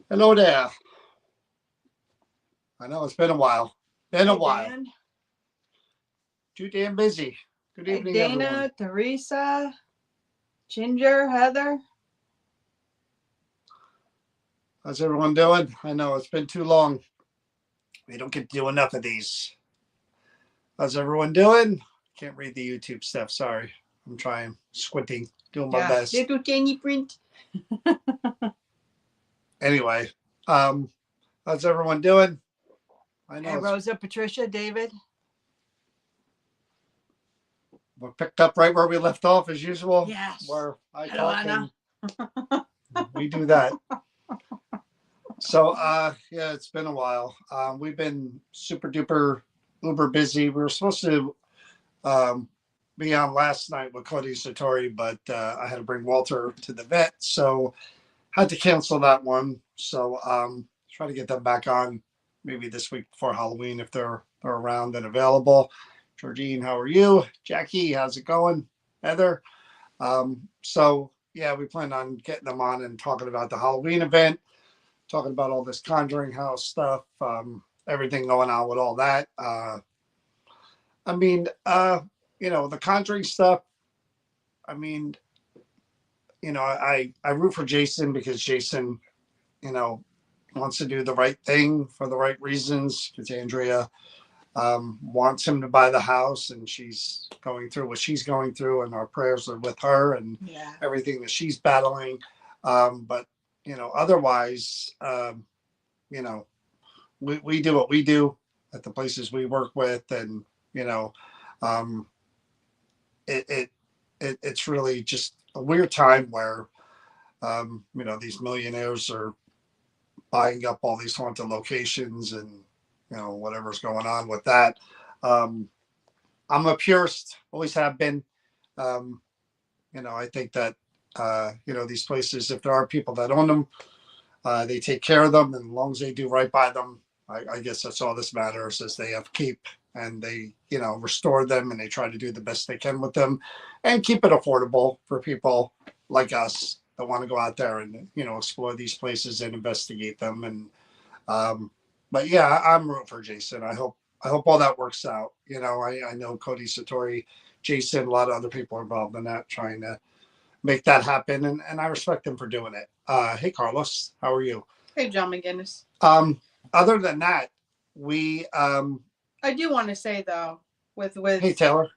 Hello there. I know it's been a while. Been a Hey, while. Dan. Too damn busy. Good Hey, evening, Dana, everyone. Teresa, Ginger, Heather. How's everyone doing? I know it's been too long. We don't get to do enough of these. How's everyone doing? Can't read the YouTube stuff. Sorry. I'm trying, squinting, doing my best. Little tiny print. Anyway, how's everyone doing? I know Hey, Rosa, Patricia, David. we're picked up right where we left off as usual. Yes. Where I Hello, talk Anna. and we do that. So yeah, it's been a while. We've been super duper uber busy. We were supposed to be on last night with Cody Satori, but I had to bring Walter to the vet, so had to cancel that one. So try to get them back on maybe this week before Halloween if they're around and available. Georgine, how are you? Jackie, how's it going? Heather. So yeah, we plan on getting them on and talking about the Halloween event, talking about all this Conjuring House stuff, everything going on with all that. I mean, the Conjuring stuff. I mean, I root for Jason because Jason, wants to do the right thing for the right reasons. Because Andrea wants him to buy the house, and she's going through what she's going through, and our prayers are with her and everything that she's battling. But otherwise, we do what we do at the places we work with, and it's really just a weird time where these millionaires are buying up all these haunted locations and whatever's going on with that. I'm a purist, always have been. I think that these places, if there are people that own them, they take care of them, and as long as they do right by them, I guess that's all this matters, is they have keep, and they restore them, and they try to do the best they can with them and keep it affordable for people like us that want to go out there and explore these places and investigate them. And but yeah, I'm rooting for Jason. I hope all that works out. I know Cody Satori, Jason, a lot of other people are involved in that, trying to make that happen, and I respect them for doing it. Hey Carlos, how are you? Hey, John McGinnis. Other than that, we I do want to say though, with Hey, Taylor.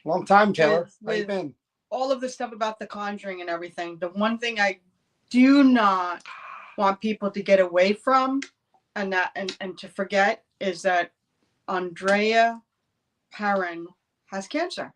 Long time, Taylor. How you with been? all of the stuff about the Conjuring and everything, the one thing I do not want people to get away from and to forget is that Andrea Perrin has cancer.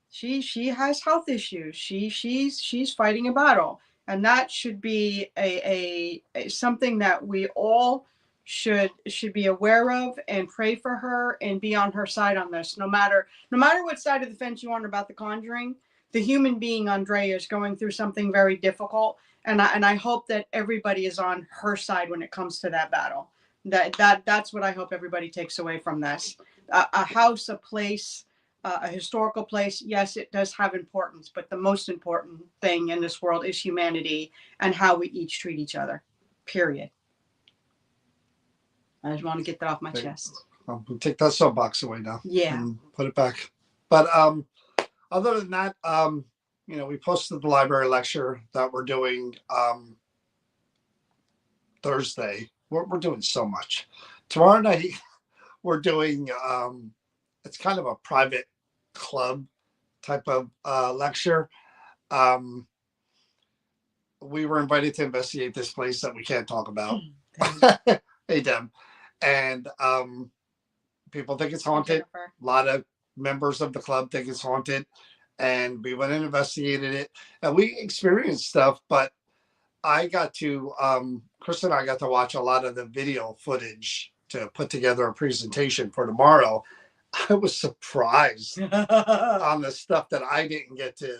She has health issues. She's fighting a battle, and that should be a something that we all should be aware of and pray for her and be on her side on this. No matter what side of the fence you on about The Conjuring, the human being Andrea is going through something very difficult, and I hope that everybody is on her side when it comes to that battle. That's what I hope everybody takes away from this. A house, a place, a historical place, yes, it does have importance, but the most important thing in this world is humanity and how we each treat each other. Period. I just want to get that off my chest. We'll take that soapbox away now. Yeah. And put it back. But other than that, we posted the library lecture that we're doing Thursday. We're doing so much. Tomorrow night, we're doing, it's kind of a private club type of lecture. We were invited to investigate this place that we can't talk about. Hey, Deb. And people think it's haunted. A lot of members of the club think it's haunted. And we went and investigated it. And we experienced stuff, but I got to, Chris and I got to watch a lot of the video footage to put together a presentation for tomorrow. I was surprised on the stuff that I didn't get to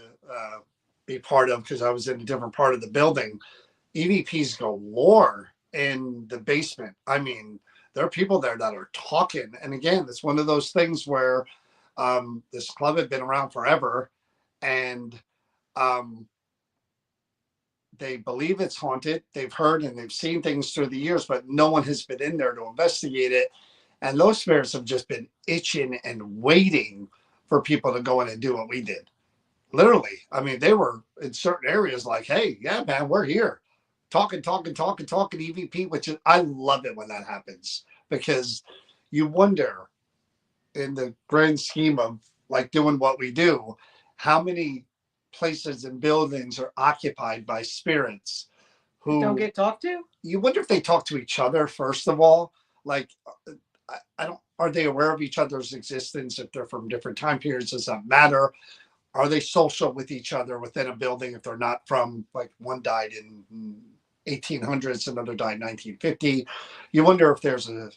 be part of because I was in a different part of the building. EVPs galore in the basement. I mean, there are people there that are talking. And again, it's one of those things where this club had been around forever and they believe it's haunted. They've heard and they've seen things through the years, but no one has been in there to investigate it. And those spirits have just been itching and waiting for people to go in and do what we did. Literally. I mean, they were in certain areas like, hey, yeah, man, we're here. Talking EVP, which is, I love it when that happens because you wonder in the grand scheme of like doing what we do, how many places and buildings are occupied by spirits who don't get talked to? You wonder if they talk to each other, first of all. Like, I don't, are they aware of each other's existence? If they're from different time periods, does that matter? Are they social with each other within a building if they're not from, like, one died in 1800s, another died in 1950? You wonder if there's a,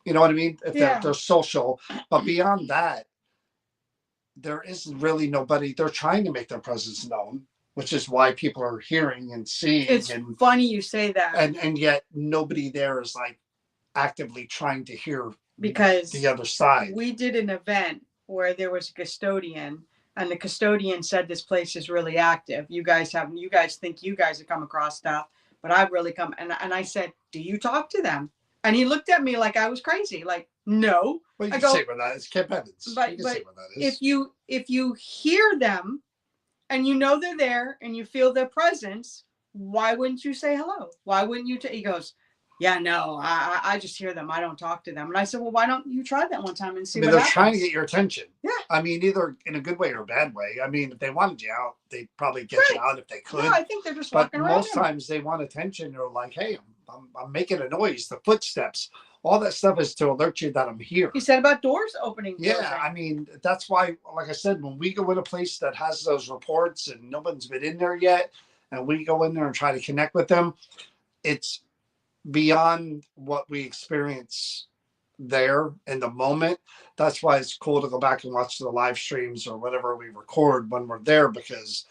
you know what I mean? If they're social. But beyond that, there isn't really nobody. They're trying to make their presence known, which is why people are hearing and seeing. It's funny you say that. And yet nobody there is like actively trying to hear because the other side. We did an event where there was a custodian and the custodian said this place is really active. You guys think you guys have come across stuff, but I've really come. And I said, do you talk to them? And he looked at me like I was crazy. Like, no. Well, you can say what that is. Camp Evans. But if you hear them and you know they're there and you feel their presence, why wouldn't you say hello? Why wouldn't you? He goes, yeah, no, I just hear them. I don't talk to them. And I said, well, why don't you try that one time and see what happens? They're trying to get your attention. Yeah. I mean, either in a good way or a bad way. I mean, if they wanted you out, they'd probably get you out if they could. No, I think they're just walking around. But most times they want attention. They're like, hey, I'm making a noise, the footsteps. All that stuff is to alert you that I'm here. He said about doors opening. Yeah, I mean, that's why, like I said, when we go in a place that has those reports and no one's been in there yet, and we go in there and try to connect with them, it's beyond what we experience there in the moment. That's why it's cool to go back and watch the live streams or whatever we record when we're there, because,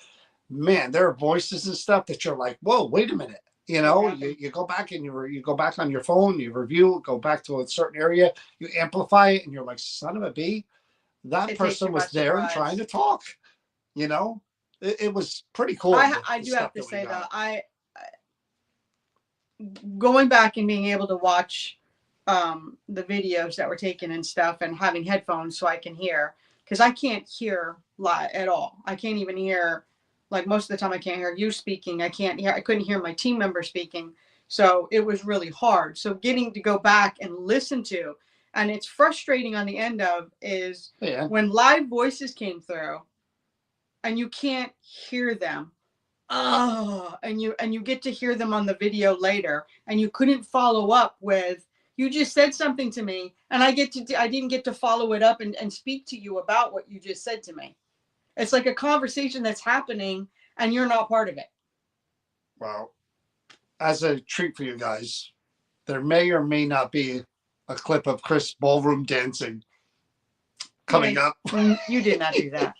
man, there are voices and stuff that you're like, whoa, wait a minute. You know, you go back and you go back on your phone, you review, go back to a certain area, you amplify it, and you're like, son of a bee, that person was there and trying to talk. You know, it was pretty cool. I do have to say though, going back and being able to watch the videos that were taken and stuff and having headphones so I can hear, because I can't hear live at all. I can't even hear. Like most of the time I can't hear you speaking. I couldn't hear my team member speaking. So it was really hard. So getting to go back and listen to, and it's frustrating on the end of is Yeah. when live voices came through and you can't hear them. Oh, and you get to hear them on the video later, and you couldn't follow up with, you just said something to me, and I didn't get to follow it up and speak to you about what you just said to me. It's like a conversation that's happening and you're not part of it. Well, as a treat for you guys, there may or may not be a clip of Chris ballroom dancing coming up. You did not do that.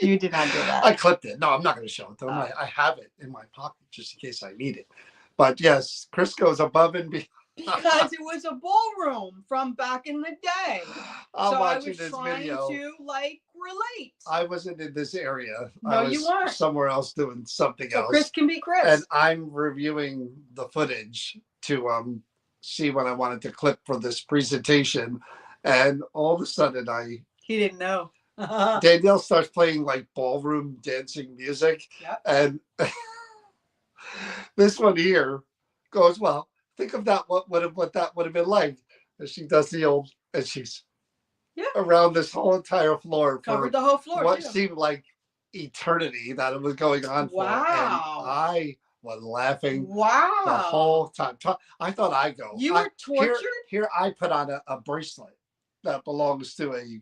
You did not do that. I clipped it. No, I'm not going to show it. I have it in my pocket just in case I need it. But yes, Chris goes above and beyond. Because it was a ballroom from back in the day. I'm watching I was this trying video. to relate. I wasn't in this area. No, I was you weren't. somewhere else doing something else. Chris can be Chris. And I'm reviewing the footage to see what I wanted to clip for this presentation. And all of a sudden he didn't know. Danielle starts playing like ballroom dancing music. Yep. And this one here goes, well, think of that, what that would have been like. And she does the old, and she's around this whole entire floor. Covered the whole floor. What seemed like eternity that it was going on for. Wow. And I was laughing wow. the whole time. I thought I'd go. You were tortured? Here I put on a bracelet that belongs to a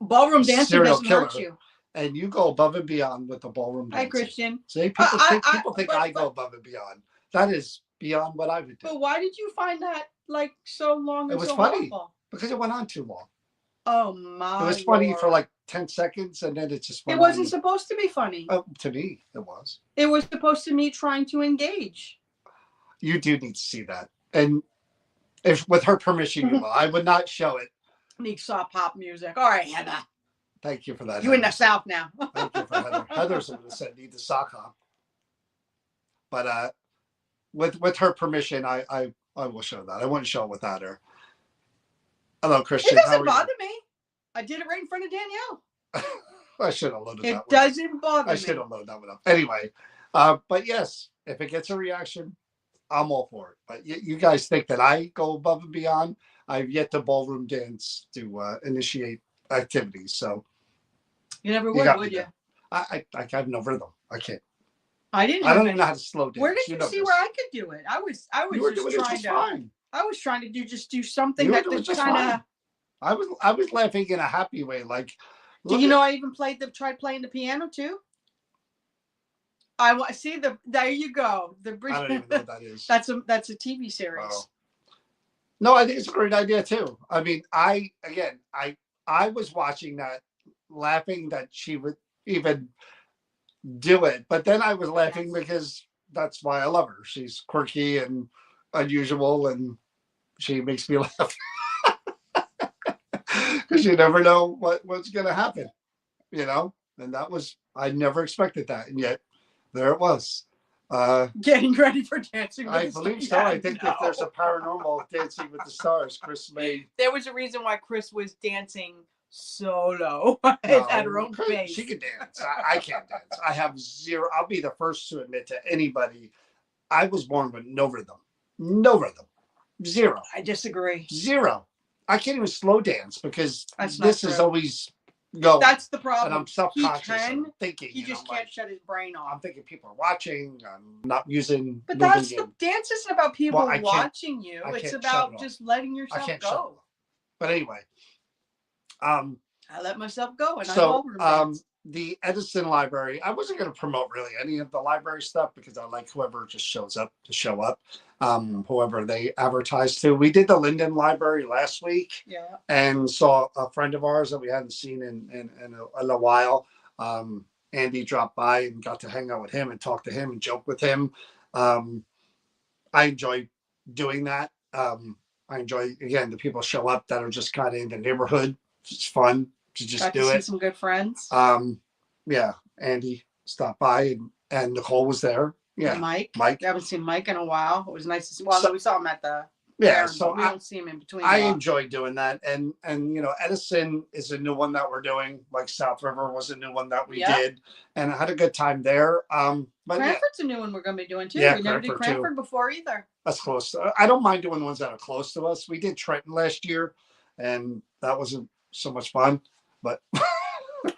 ballroom dancing doesn't hurt you. And you go above and beyond with the ballroom dancing. Hi, Christian. See, people think I go above and beyond. That is beyond what I would do. But why did you find that like so long? It was so funny horrible? Because it went on too long. Oh my! It was funny for like 10 seconds, and then it just went. It wasn't supposed to be funny. To me, it was. It was supposed to be trying to engage. You do need to see that, and if with her permission, you will. I would not show it. Need soft pop music. All right, Heather. Thank you for that. You in the South now. Thank you for Heather. Heather's the one that said need the sock hop. But with her permission, I will show that. I wouldn't show it without her. Hello, Christian. It doesn't bother me. I did it right in front of Danielle. I should have loaded that one. It doesn't bother me. I should have loaded that one up. Anyway, but yes, if it gets a reaction, I'm all for it. But you guys think that I go above and beyond? I've yet to ballroom dance to initiate activities. So you never would you? I have no rhythm. I can't. I didn't. I don't even know how to slow dance. Where did you see where I could do it? I was just trying to. Fine. I was trying to do something that kind of. I was laughing in a happy way. Like, do you know I even tried playing the piano too? I see there you go. I don't even know what that is. That's a TV series. Oh. No, I think it's a great idea too. I mean, I was watching that, laughing that she would even do it, but then I was laughing because that's why I love her. She's quirky and unusual, and she makes me laugh because you never know what's going to happen, you know. And I never expected that, and yet there it was. Getting ready for Dancing with I the believe Stars. so. I think if there's a paranormal Dancing with the Stars, Chris made. There was a reason why Chris was dancing solo at her own pace. She can dance. I can't dance. I have zero. I'll be the first to admit to anybody, I was born with no rhythm. No rhythm. Zero. I disagree. Zero. I can't even slow dance because this is always going. That's the problem. And I'm self-conscious. I'm thinking. He just can't shut his brain off. I'm thinking people are watching. I'm not using. But dance isn't about people watching you. It's about just letting yourself go. But anyway. I let myself go, and the Edison Library. I wasn't going to promote really any of the library stuff because I like whoever just shows up to show up, whoever they advertise to. We did the Linden Library last week, and saw a friend of ours that we hadn't seen in a while. Andy dropped by and got to hang out with him and talk to him and joke with him. I enjoy doing that. I enjoy, again, the people show up that are just kind of in the neighborhood. It's fun to just do it. See some good friends. Yeah, Andy stopped by and Nicole was there. Yeah, Mike. I haven't seen Mike in a while. It was nice to see. Well, we saw him at the. Yeah, so we don't see him in between. I enjoy doing that, and you know, Edison is a new one that we're doing. Like South River was a new one that we did, and I had a good time there. But Cranford's a new one we're going to be doing too. Yeah, we never did Cranford before either. That's close. I don't mind doing ones that are close to us. We did Trenton last year, and that wasn't so much fun. But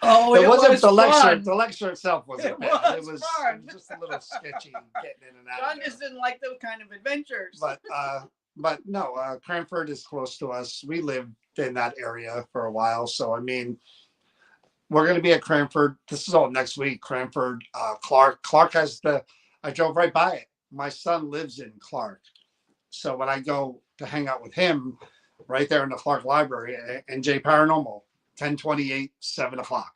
Oh, it wasn't the lecture. fun. The lecture itself wasn't It bad. was It was fun. just a little sketchy getting in and out. John of just there. didn't like those kind of adventures. But no, Cranford is close to us. We lived in that area for a while, so I mean, we're going to be at Cranford. This is all next week. Cranford, Clark has the. I drove right by it. My son lives in Clark, so when I go to hang out with him, right there in the Clark Library, NJ Paranormal, 10:28, 7 o'clock.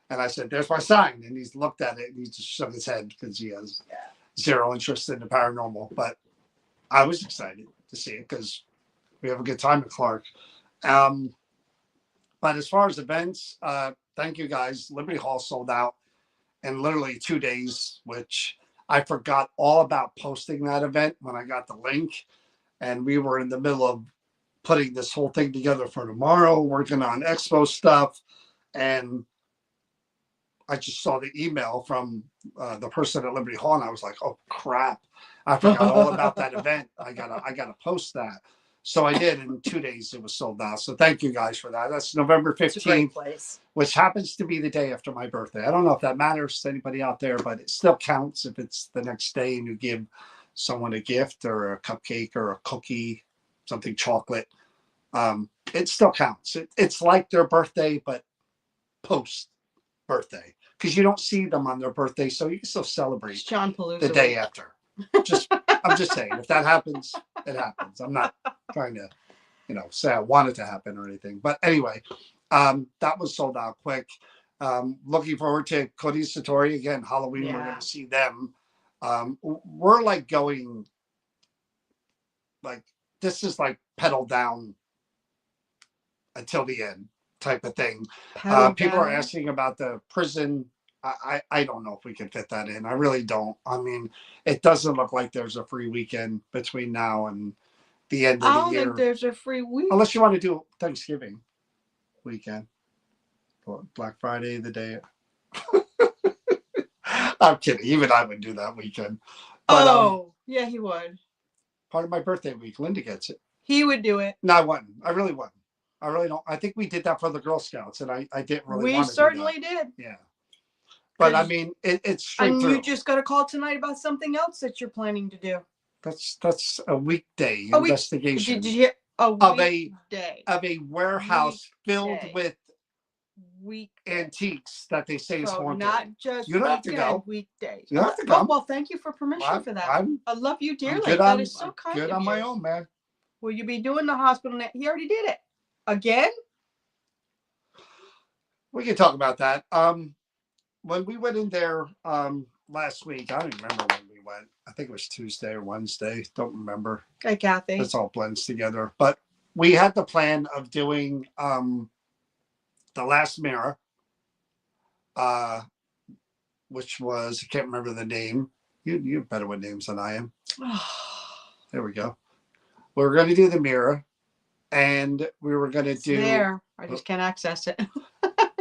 And I said, "There's my sign," and he's looked at it and he just shook his head because he has zero interest in the paranormal. But I was excited to see it because we have a good time at Clark. But as far as events, thank you guys. Liberty Hall sold out in literally 2 days, which I forgot all about posting that event when I got the link. And we were in the middle of putting this whole thing together for tomorrow, working on expo stuff. And I just saw the email from the person at Liberty Hall, and I was like, "Oh crap! I forgot all about that event. I gotta post that." So I did. In 2 days, it was sold out. So thank you guys for that. That's November 15th, which happens to be the day after my birthday. I don't know if that matters to anybody out there, but it still counts if it's the next day and you give someone a gift or a cupcake or a cookie, something chocolate. It still counts. It's like their birthday, but post birthday, because you don't see them on their birthday, so you can still celebrate John Palooza the day after. I'm just saying, if that happens, it happens. I'm not trying to, say I want it to happen or anything. But anyway, that was sold out quick. Looking forward to Cody Satori again. Halloween, we're going to see them. We're like going, like, this is like pedal down until the end type of thing. People are asking about the prison. I don't know if we can fit that in. I really don't. I mean, it doesn't look like there's a free weekend between now and the end of the year. I don't think there's a free week. Unless you want to do Thanksgiving weekend. Black Friday, the day. I'm kidding. Even I would do that weekend. But, yeah, he would. Part of my birthday week. Linda gets it. He would do it. No, I wouldn't. I really wouldn't. I really don't. I think we did that for the Girl Scouts, and I didn't really want to do that. We certainly did. Yeah. But I mean, it's straight and through. You just got a call tonight about something else that you're planning to do. That's a weekday investigation. Did you hear? Of a warehouse filled with antiques that they say is haunted. Not just you don't have to go. Weekdays. You don't have to go. Well, thank you for permission for that. I love you dearly. That is so kind good of on you. my own, man. Will you be doing the hospital? He already did it. Again? We can talk about that. When we went in there last week, I don't remember when we went. I think it was Tuesday or Wednesday. Don't remember. Okay, Kathy. It's all blends together. But we had the plan of doing the last mirror, which was, I can't remember the name. You're better with names than I am. There we go. We were going to do the mirror, and we were going to do. There. I just can't access it.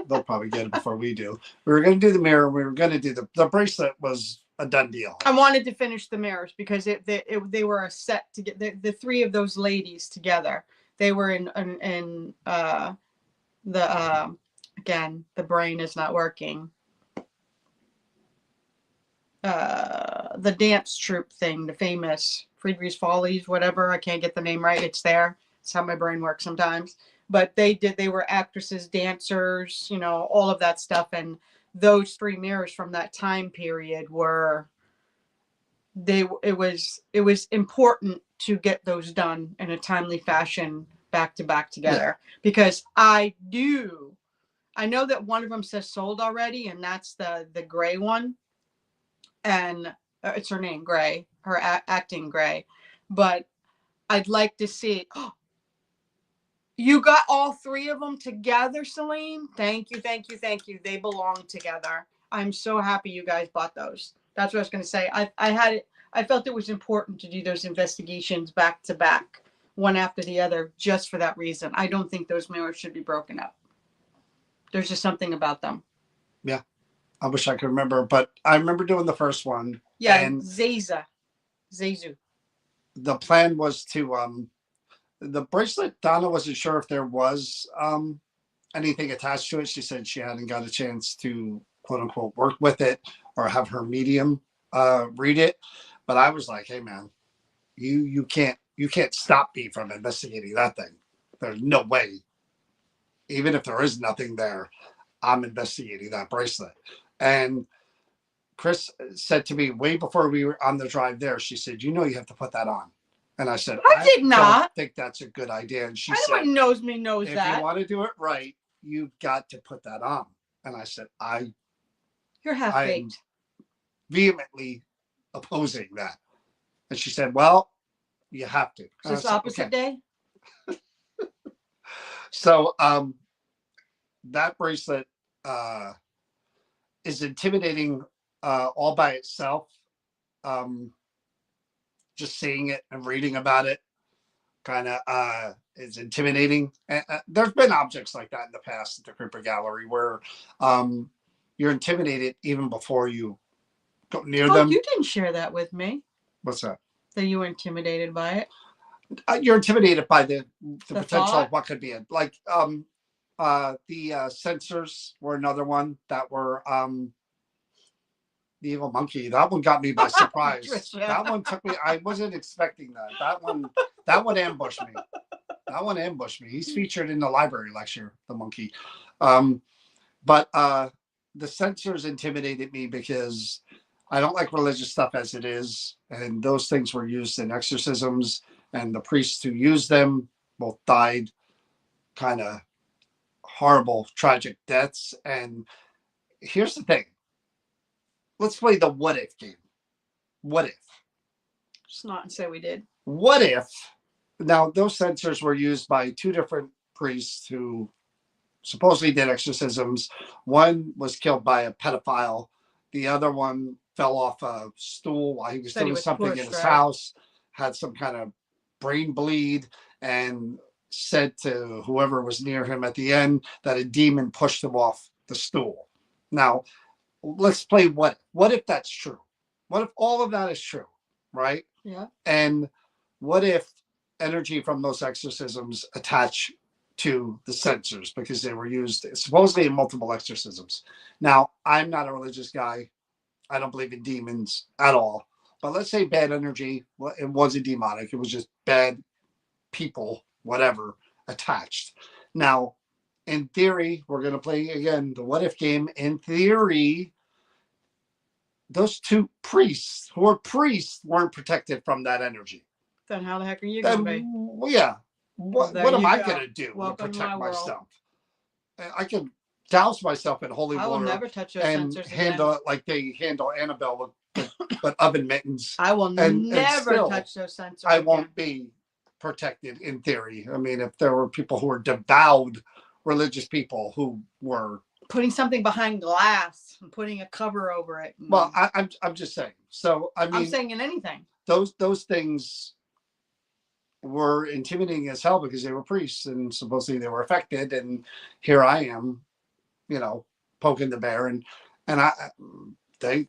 They'll probably get it before we do. We were going to do the mirror. We were going to do the bracelet. Was a done deal. I wanted to finish the mirrors because they were a set to get the three of those ladies together. They were in the again, the brain is not working. The dance troupe thing, the famous Friedrich's Follies, whatever. I can't get the name right. It's there. It's how my brain works sometimes. But they were actresses, dancers, all of that stuff. And those three mirrors from that time period it was important to get those done in a timely fashion back to back together. Yeah. Because I know that one of them says sold already, and that's the gray one. And it's her name, Gray, her acting Gray. But I'd like to see. You got all three of them together, Celine? Thank you. They belong together. I'm so happy you guys bought those. That's what I was going to say. I felt it was important to do those investigations back to back, one after the other, just for that reason. I don't think those mirrors should be broken up. There's just something about them. Yeah. I wish I could remember, but I remember doing the first one. Yeah, and Zezu. The plan was to The bracelet, Donna wasn't sure if there was anything attached to it. She said she hadn't got a chance to quote unquote work with it or have her medium read it. But I was like, hey man, you can't stop me from investigating that thing. There's no way. Even if there is nothing there, I'm investigating that bracelet. And Chris said to me way before we were on the drive there, she said, you have to put that on. And I said, I did not don't think that's a good idea. And she said, anyone knows me knows if that. you want to do it right, you've got to put that on. And I said, You're half I am baked. vehemently opposing that. And she said, well, you have to. Is this opposite day? So that bracelet is intimidating all by itself. Just seeing it and reading about it kind of is intimidating. And there's been objects like that in the past at the Crypto Gallery where you're intimidated even before you go near them. You didn't share that with me. What's that? That you were intimidated by it. You're intimidated by the potential thought? of what could be it. Like the sensors were another one that were the evil monkey. That one got me by surprise. That one took me. I wasn't expecting that. That one ambushed me. That one ambushed me. He's featured in the library lecture, the monkey. But the sensors intimidated me because I don't like religious stuff as it is, and those things were used in exorcisms, and the priests who used them both died kind of horrible, tragic deaths. And here's the thing. Let's play the what if game. What if? Just not and say we did. What if? Now, those sensors were used by two different priests who supposedly did exorcisms. One was killed by a pedophile. The other one fell off a stool while he was doing something in his house, had some kind of brain bleed, and said to whoever was near him at the end that a demon pushed him off the stool. Now, let's play what if that's true? What if all of that is true, right? Yeah. And what if energy from those exorcisms attach to the sensors because they were used supposedly in multiple exorcisms? Now, I'm not a religious guy. I don't believe in demons at all. But let's say bad energy, well, it wasn't demonic. It was just bad people, whatever, attached. Now, in theory, we're going to play again the what if game. In theory, those two priests who are priests weren't protected from that energy. Then how the heck are you going to be? Well, yeah. What am I going to do to protect myself? I can douse myself in holy water. I will never touch those and sensors handle again. it like they handle Annabelle with oven mittens. I will never still, touch those sensors. I won't be protected in theory. I mean, if there were people who were devout religious people who were putting something behind glass and putting a cover over it. Well, I'm just saying. So I mean, I'm saying in anything. Those things were intimidating as hell because they were priests and supposedly they were affected. And here I am, poking the bear, and they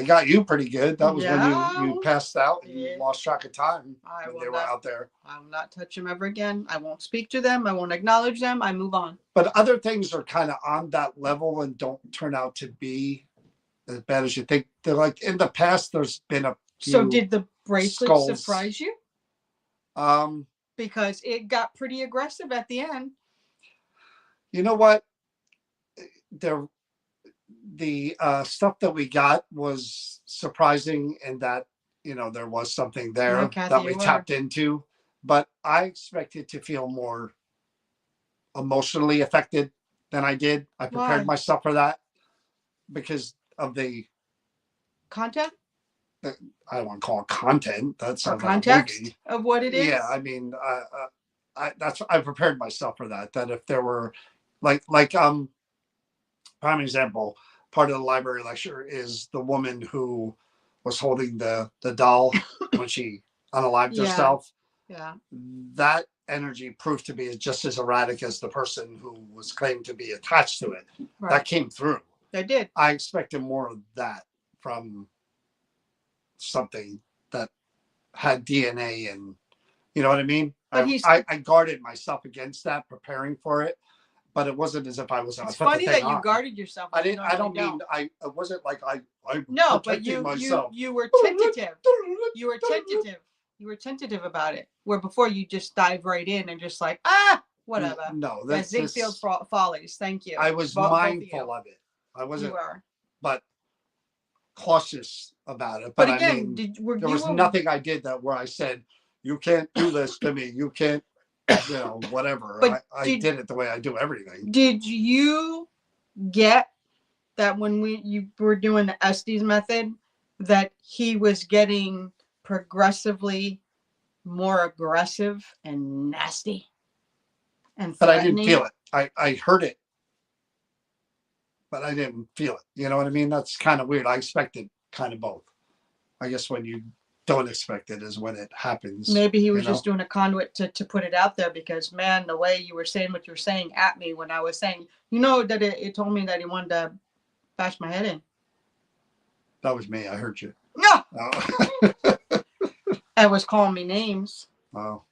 got you pretty good. That was when you passed out and you lost track of time when they were out there. I will not touch them ever again. I won't speak to them. I won't acknowledge them. I move on. But other things are kind of on that level and don't turn out to be as bad as you think. They're like in the past, there's been a few So did the bracelet surprise you? Because it got pretty aggressive at the end. You know what? The stuff that we got was surprising in that, there was something there that we tapped into, but I expected to feel more emotionally affected than I did. I prepared myself for that because of the content. I don't want to call it content. That's like context of what it is. Yeah, I mean, I prepared myself for that. That if there were like prime example, part of the library lecture is the woman who was holding the doll when she unalived herself. Yeah. That energy proved to be just as erratic as the person who was claimed to be attached to it. Right. That came through. They did. I expected more of that from something that had DNA and You know what I mean? But he's. I guarded myself against that, preparing for it. But it wasn't as if I was. It's funny that you guarded yourself. I didn't. I don't mean. It wasn't like I. No, but you were tentative. You were tentative. You were tentative about it. Where before you just dive right in and just like whatever. No, that's Ziegfeld Follies. Thank you. I was mindful of it. I wasn't. You were. But cautious about it. But again, I mean, there was nothing I did where I said, "You can't do this to me. You can't." Whatever. But I did it the way I do everything. Did you get that when you were doing the Estes method, that he was getting progressively more aggressive and nasty and but I didn't feel it. I heard it, but I didn't feel it. You know what I mean? That's kind of weird. I expected kind of both. I guess when you don't expect it is when it happens. Maybe he was just doing a conduit to put it out there, because man, the way you were saying what you were saying at me when I was saying, that it told me that he wanted to bash my head in. That was me. I heard you. No. Oh. It was calling me names. Oh.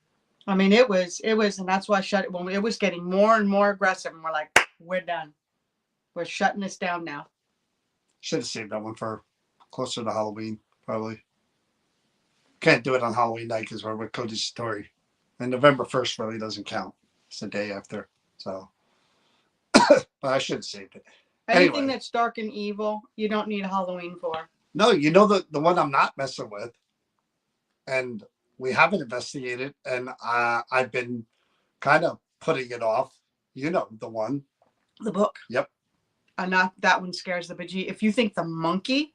I mean, it was, and that's why I shut it. When it was getting more and more aggressive, and we're like, we're done. We're shutting this down now. Should have saved that one for closer to Halloween, probably. Can't do it on Halloween night because we're with Cody Satori. And November 1st really doesn't count. It's the day after. So, but I should have saved it. Anything that's dark and evil, you don't need Halloween for. No, the one I'm not messing with. And we haven't investigated. And I've been kind of putting it off. The one. The book. Yep. And that one scares the bejesus. If you think the monkey,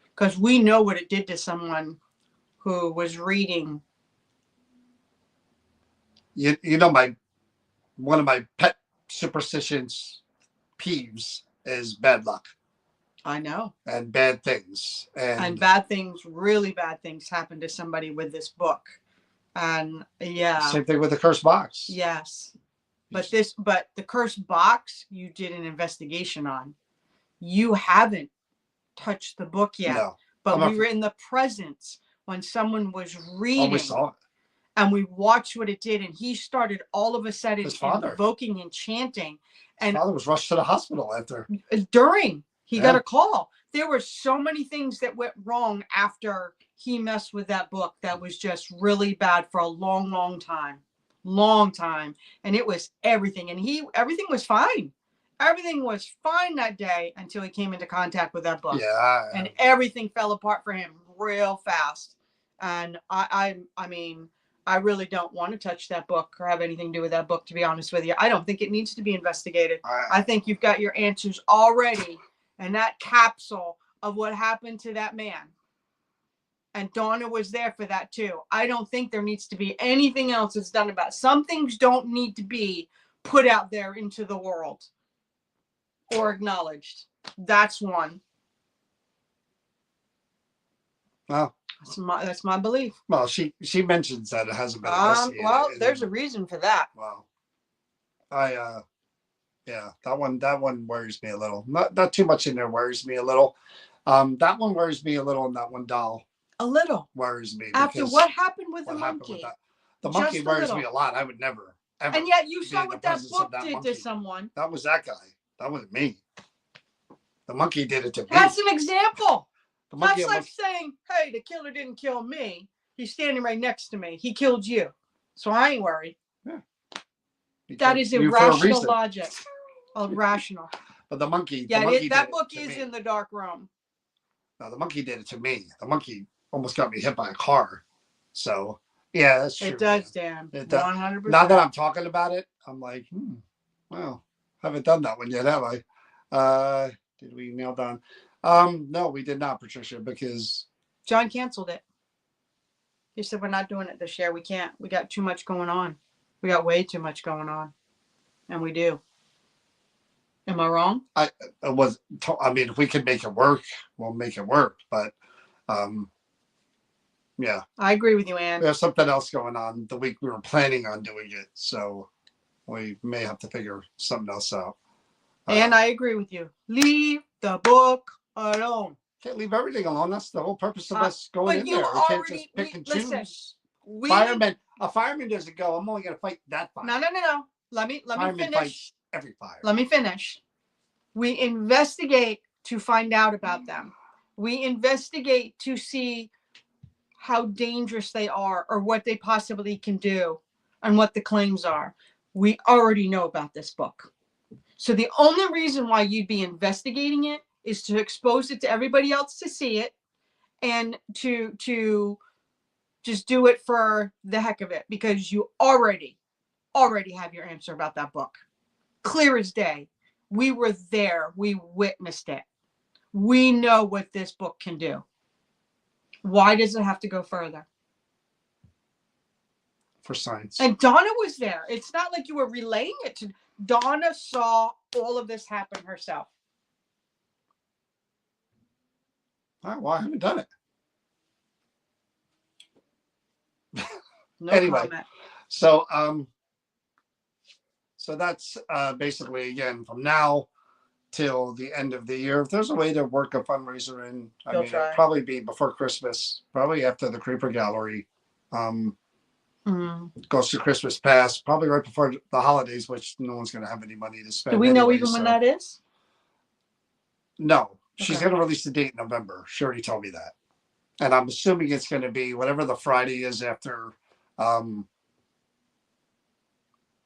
because we know what it did to someone who was reading. One of my pet superstitions peeves is bad luck. I know. And bad things. And bad things, really bad things happen to somebody with this book. And yeah. Same thing with the cursed box. Yes. But the cursed box, you did an investigation on. You haven't touched the book yet. No. But we were in the presence when someone was reading. Oh, we saw it. And we watched what it did. And he started all of a sudden invoking and chanting. And his father was rushed to the hospital after. He got a call. There were so many things that went wrong after he messed with that book that was just really bad for a long, long time. Long time. And it was everything. And everything was fine. Everything was fine that day until he came into contact with that book. Yeah. And everything fell apart for him real fast. And I mean, I really don't want to touch that book or have anything to do with that book, to be honest with you. I don't think it needs to be investigated. I think you've got your answers already in that capsule of what happened to that man. And Donna was there for that too. I don't think there needs to be anything else that's done about it. Some things don't need to be put out there into the world or acknowledged. That's one. Well, that's my belief. Well, she mentions that it hasn't been investigated. Well, there's a reason for that. Well, yeah, that one worries me a little. Not too much in there worries me a little. That one worries me a little, and that one doll a little worries me. After what happened with the monkey? The monkey worries me a lot. I would never, ever. And yet you saw what that book did to someone. That was that guy. That wasn't me. The monkey did it to me. That's an example. That's like saying, hey, the killer didn't kill me. He's standing right next to me. He killed you. So I ain't worried. Yeah. That is irrational logic. Irrational. But the monkey. Yeah, that book is in the dark room. No, the monkey did it to me. The monkey almost got me hit by a car. So, yeah, that's true. It does, Dan. 100%. Now that I'm talking about it, I'm like, well, haven't done that one yet, have I? Did we nail down? No, we did not, Patricia, because John canceled it. He said, we're not doing it this year. We can't. We got too much going on. We got way too much going on. And we do. Am I wrong? I mean, if we can make it work, we'll make it work. But, yeah. I agree with you, Ann. We have something else going on the week we were planning on doing it. So we may have to figure something else out. And I agree with you. Leave the book alone. Can't leave everything alone. That's the whole purpose of us going in there. We can't just pick and choose. Firemen. A fireman doesn't go, I'm only going to fight that fire. No. Let me Fireman finish. fights every fire. Let me finish. We investigate to find out about them. We investigate to see how dangerous they are or what they possibly can do and what the claims are. We already know about this book. So the only reason why you'd be investigating it is to expose it to everybody else to see it and to just do it for the heck of it, because you already have your answer about that book. Clear as day. We were there. We witnessed it. We know what this book can do. Why does it have to go further? For science. And Donna was there. It's not like you were relaying it to Donna. Saw all of this happen herself. All right, well, I haven't done it. No Anyway. comment. So so that's basically, again, from now till the end of the year. If there's a way to work a fundraiser in, You'll it'd try. probably be before Christmas, probably after the Creeper Gallery goes to Christmas past, probably right before the holidays, which no one's going to have any money to spend. Do we know anyway, even so. when that is? No, she's Okay. going to release the date in November. She already told me that. And I'm assuming it's going to be whatever the Friday is after. What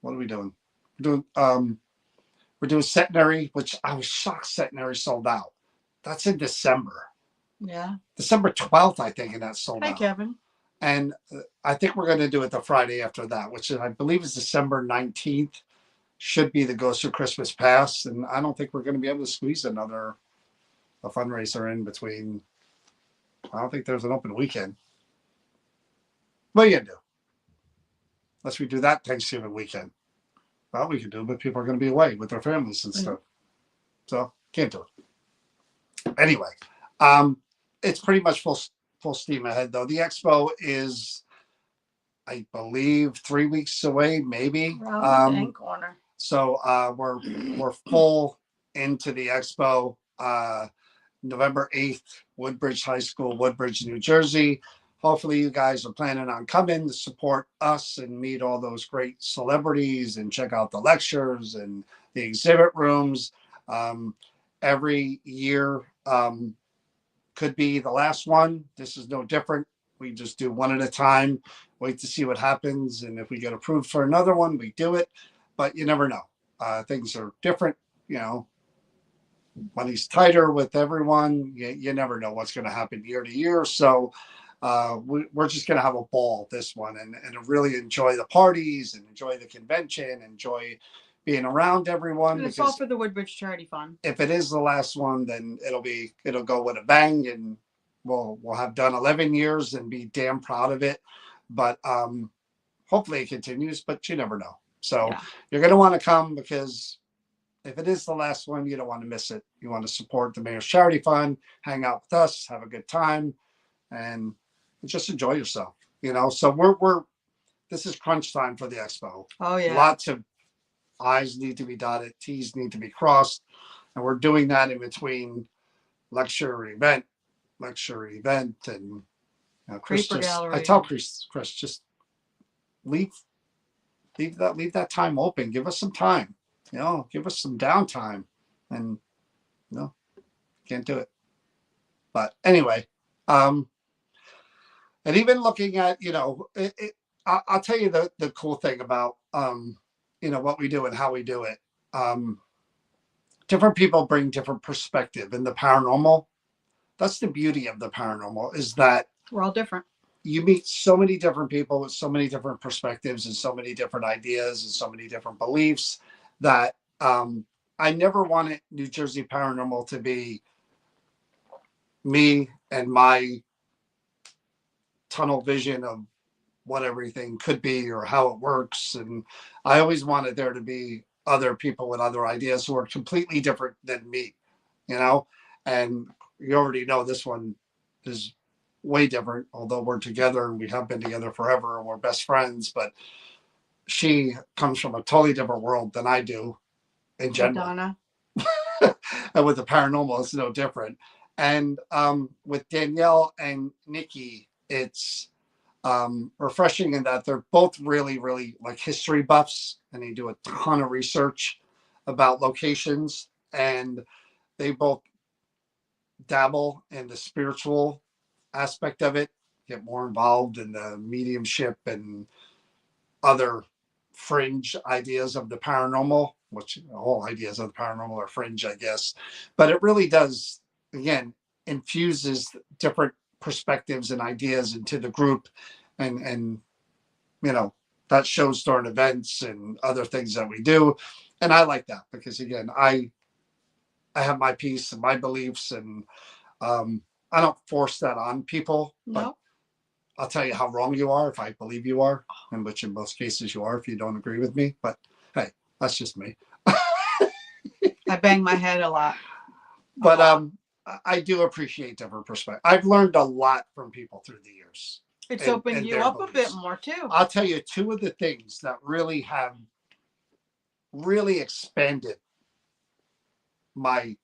are we doing? We're doing Centenary, which I was shocked Centenary sold out. That's in December. Yeah. December 12th, I think, and that's sold Hi, out. Kevin. And I think we're going to do it the Friday after that, which is, I believe, is December 19th. Should be the Ghost of Christmas Past. And I don't think we're going to be able to squeeze a fundraiser in between. I don't think there's an open weekend. What are you going to do? Unless we do that Thanksgiving weekend. Well, we can do it, but people are going to be away with their families and stuff. So, can't do it. Anyway, it's pretty much full steam ahead, though. The expo is, I believe, 3 weeks away, maybe. Around the dang corner. So we're full into the expo. November 8th, Woodbridge High School, Woodbridge, New Jersey. Hopefully you guys are planning on coming to support us and meet all those great celebrities and check out the lectures and the exhibit rooms. Every year could be the last one. This is no different. We just do one at a time, wait to see what happens. And if we get approved for another one, we do it. But you never know. Things are different, money's tighter with everyone. You never know what's going to happen year to year. So we're just going to have a ball this one and really enjoy the parties and enjoy the convention, enjoy being around everyone. And it's all for the Woodbridge Charity Fund. If it is the last one, then it'll go with a bang, and we'll have done 11 years and be damn proud of it. But hopefully it continues, but you never know. So You're going to want to come, because if it is the last one, you don't want to miss it. You want to support the Mayor's Charity Fund, hang out with us, have a good time, and just enjoy yourself. So this is crunch time for the expo. Oh yeah. Lots of I's need to be dotted, T's need to be crossed, and we're doing that in between lecture event, and Chris Creeper Gallery. I tell Chris, just leave that time open. Give us some time. Give us some downtime, and can't do it. But anyway, and even looking at, I'll tell you the cool thing about, what we do and how we do it. Different people bring different perspective in the paranormal. That's the beauty of the paranormal, is that we're all different. You meet so many different people with so many different perspectives and so many different ideas and so many different beliefs that I never wanted New Jersey Paranormal to be me and my tunnel vision of what everything could be or how it works. And I always wanted there to be other people with other ideas who are completely different than me, and you already know this one is way different, although we're together and we have been together forever and we're best friends, but she comes from a totally different world than I do in general. Donna. And with the paranormal, it's no different. And with Danielle and Nikki, it's refreshing in that they're both really, really like history buffs, and they do a ton of research about locations, and they both dabble in the spiritual aspect of it, get more involved in the mediumship and other fringe ideas of the paranormal, which all ideas of the paranormal are fringe, I guess. But it really does, again, infuses different perspectives and ideas into the group, and you know that shows during events and other things that we do, and I like that because again, I have my piece and my beliefs, and I don't force that on people, but No. I'll tell you how wrong you are if I believe you are, and which in most cases you are if you don't agree with me. But hey, that's just me. I bang my head a lot. But I do appreciate different perspectives. I've learned a lot from people through the years. It's and opened you their up a bit beliefs. more too. I'll tell you two of the things that really have really expanded my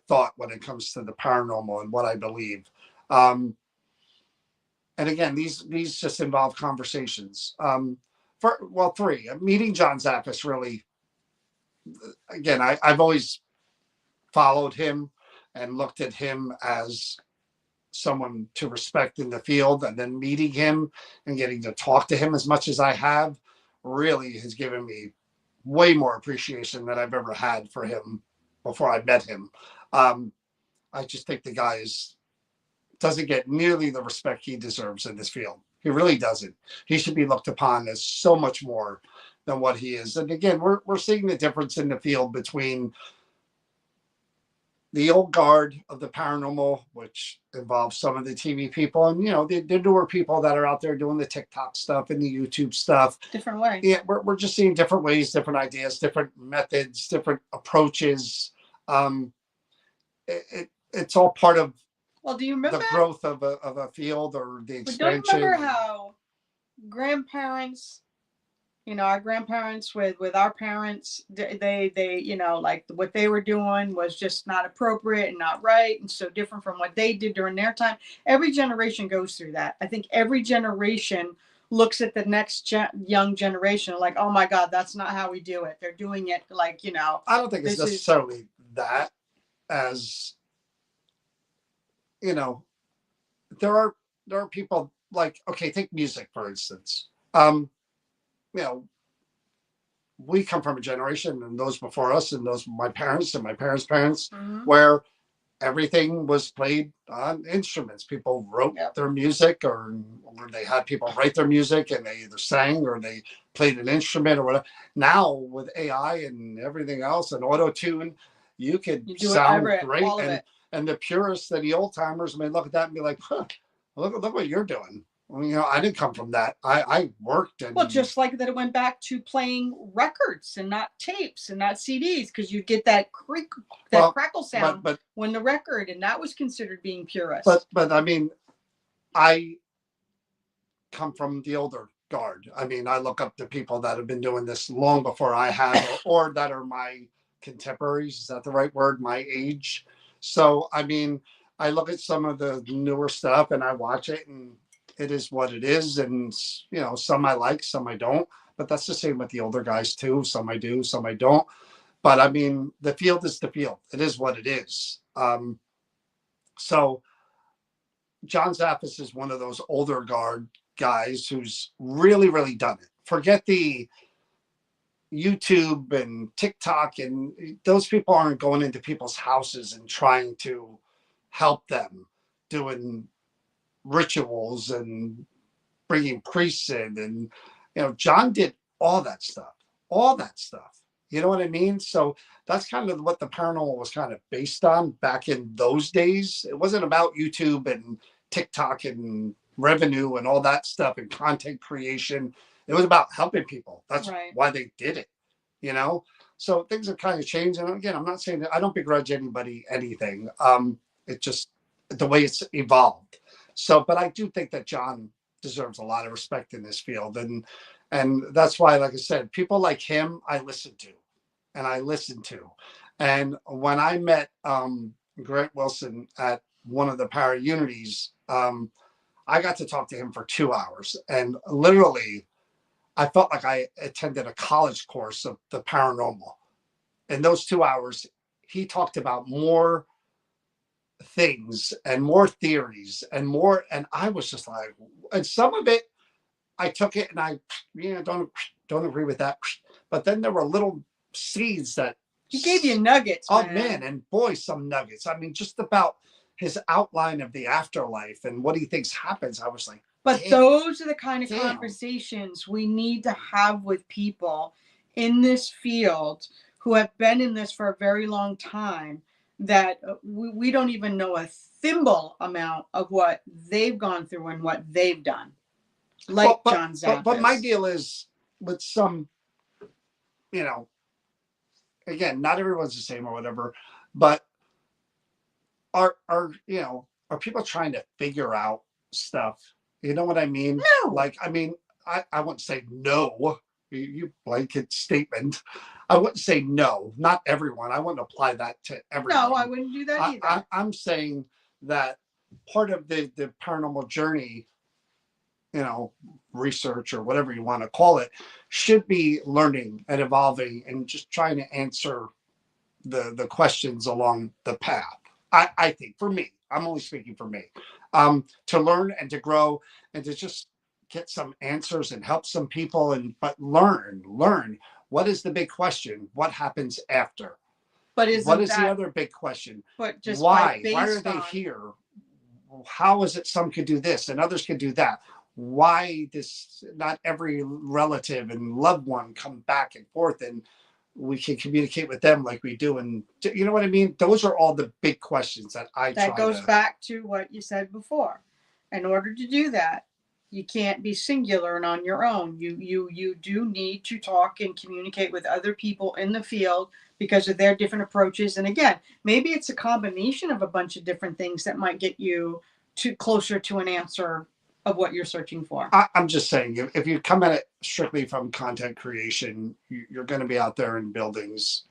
thought when it comes to the paranormal and what I believe. Um, and again, these just involve conversations. Three. Meeting John Zaffis really. Again, I've always followed him and looked at him as someone to respect in the field, and then meeting him and getting to talk to him as much as I have really has given me way more appreciation than I've ever had for him before I met him. I just think the guy doesn't get nearly the respect he deserves in this field. He really doesn't. He should be looked upon as so much more than what he is. And again, we're seeing the difference in the field between the old guard of the paranormal, which involves some of the TV people, and the newer people that are out there doing the TikTok stuff and the YouTube stuff. Different way. Yeah, we're just seeing different ways, different ideas, different methods, different approaches. It's all part of Well, do you remember the growth of a field or the But don't you expansion. remember how grandparents, our grandparents with our parents, they like what they were doing was just not appropriate and not right and so different from what they did during their time. Every generation goes through that. I think every generation looks at the next young generation like, oh my God, that's not how we do it. They're doing it like, I don't think it's necessarily that, as there are people like, okay, take music for instance. You know, we come from a generation, and those before us, and those my parents and my parents' parents, where everything was played on instruments. People wrote their music, or they had people write their music, and they either sang or they played an instrument or whatever. Now with AI and everything else and auto tune, you could sound great, and the purists and the old timers may look at that and be like, huh, look what you're doing. Well, I didn't come from that. I worked. And just like that, it went back to playing records and not tapes and not CDs, because you get that crackle sound but when the record, and that was considered being purist. But I mean, I come from the older guard. I mean, I look up to people that have been doing this long before I have, or that are my contemporaries. Is that the right word? My age. So, I mean, I look at some of the newer stuff and I watch it, and it is what it is. And, some I like, some I don't. But that's the same with the older guys too. Some I do, some I don't. But I mean, the field is the field. It is what it is. So John Zaffis is one of those older guard guys who's really, really done it. Forget the YouTube and TikTok, and those people aren't going into people's houses and trying to help them, doing rituals and bringing priests in. And John did all that stuff. You know what I mean? So that's kind of what the paranormal was kind of based on back in those days. It wasn't about YouTube and TikTok and revenue and all that stuff and content creation. It was about helping people. That's why they did it, So things have kind of changed. And again, I'm not saying that I don't begrudge anybody anything. It's just the way it's evolved. So, but I do think that John deserves a lot of respect in this field. And that's why, like I said, people like him, I listen to. And when I met Grant Wilson at one of the para unities, I got to talk to him for 2 hours, and literally, I felt like I attended a college course of the paranormal. In those 2 hours, he talked about more things and more theories and more, and I was just like, and some of it, I took it and I, don't agree with that, but then there were little seeds that He gave you nuggets, oh man. man, and boy, some nuggets. I mean, just about his outline of the afterlife and what he thinks happens. I was like, but damn, those are the kind of damn. conversations we need to have with people in this field who have been in this for a very long time, that we don't even know a thimble amount of what they've gone through and what they've done. Like Well, John Zaffis. But my deal is with some, you know, again, not everyone's the same or whatever, but are are people trying to figure out stuff? You know what I mean? No. Like, I mean, I wouldn't say no. You blanket statement. I wouldn't say no. Not everyone. I wouldn't apply that to everyone. No, I wouldn't do that either. I'm saying that part of the paranormal journey, research or whatever you want to call it, should be learning and evolving and just trying to answer the questions along the path. I think for me, I'm only speaking for me, to learn and to grow and to just get some answers and help some people, but learn. What is the big question? What happens after? But what is the other big question? But just why are they here? How is it some could do this and others could do that? Why this? Not every relative and loved one come back and forth, and we can communicate with them like we do. And you know what I mean? Those are all the big questions that goes back to what you said before. In order to do that, you can't be singular and on your own. You do need to talk and communicate with other people in the field because of their different approaches. And again, maybe it's a combination of a bunch of different things that might get you closer to an answer of what you're searching for. I'm just saying, if you come at it strictly from content creation, you're going to be out there in buildings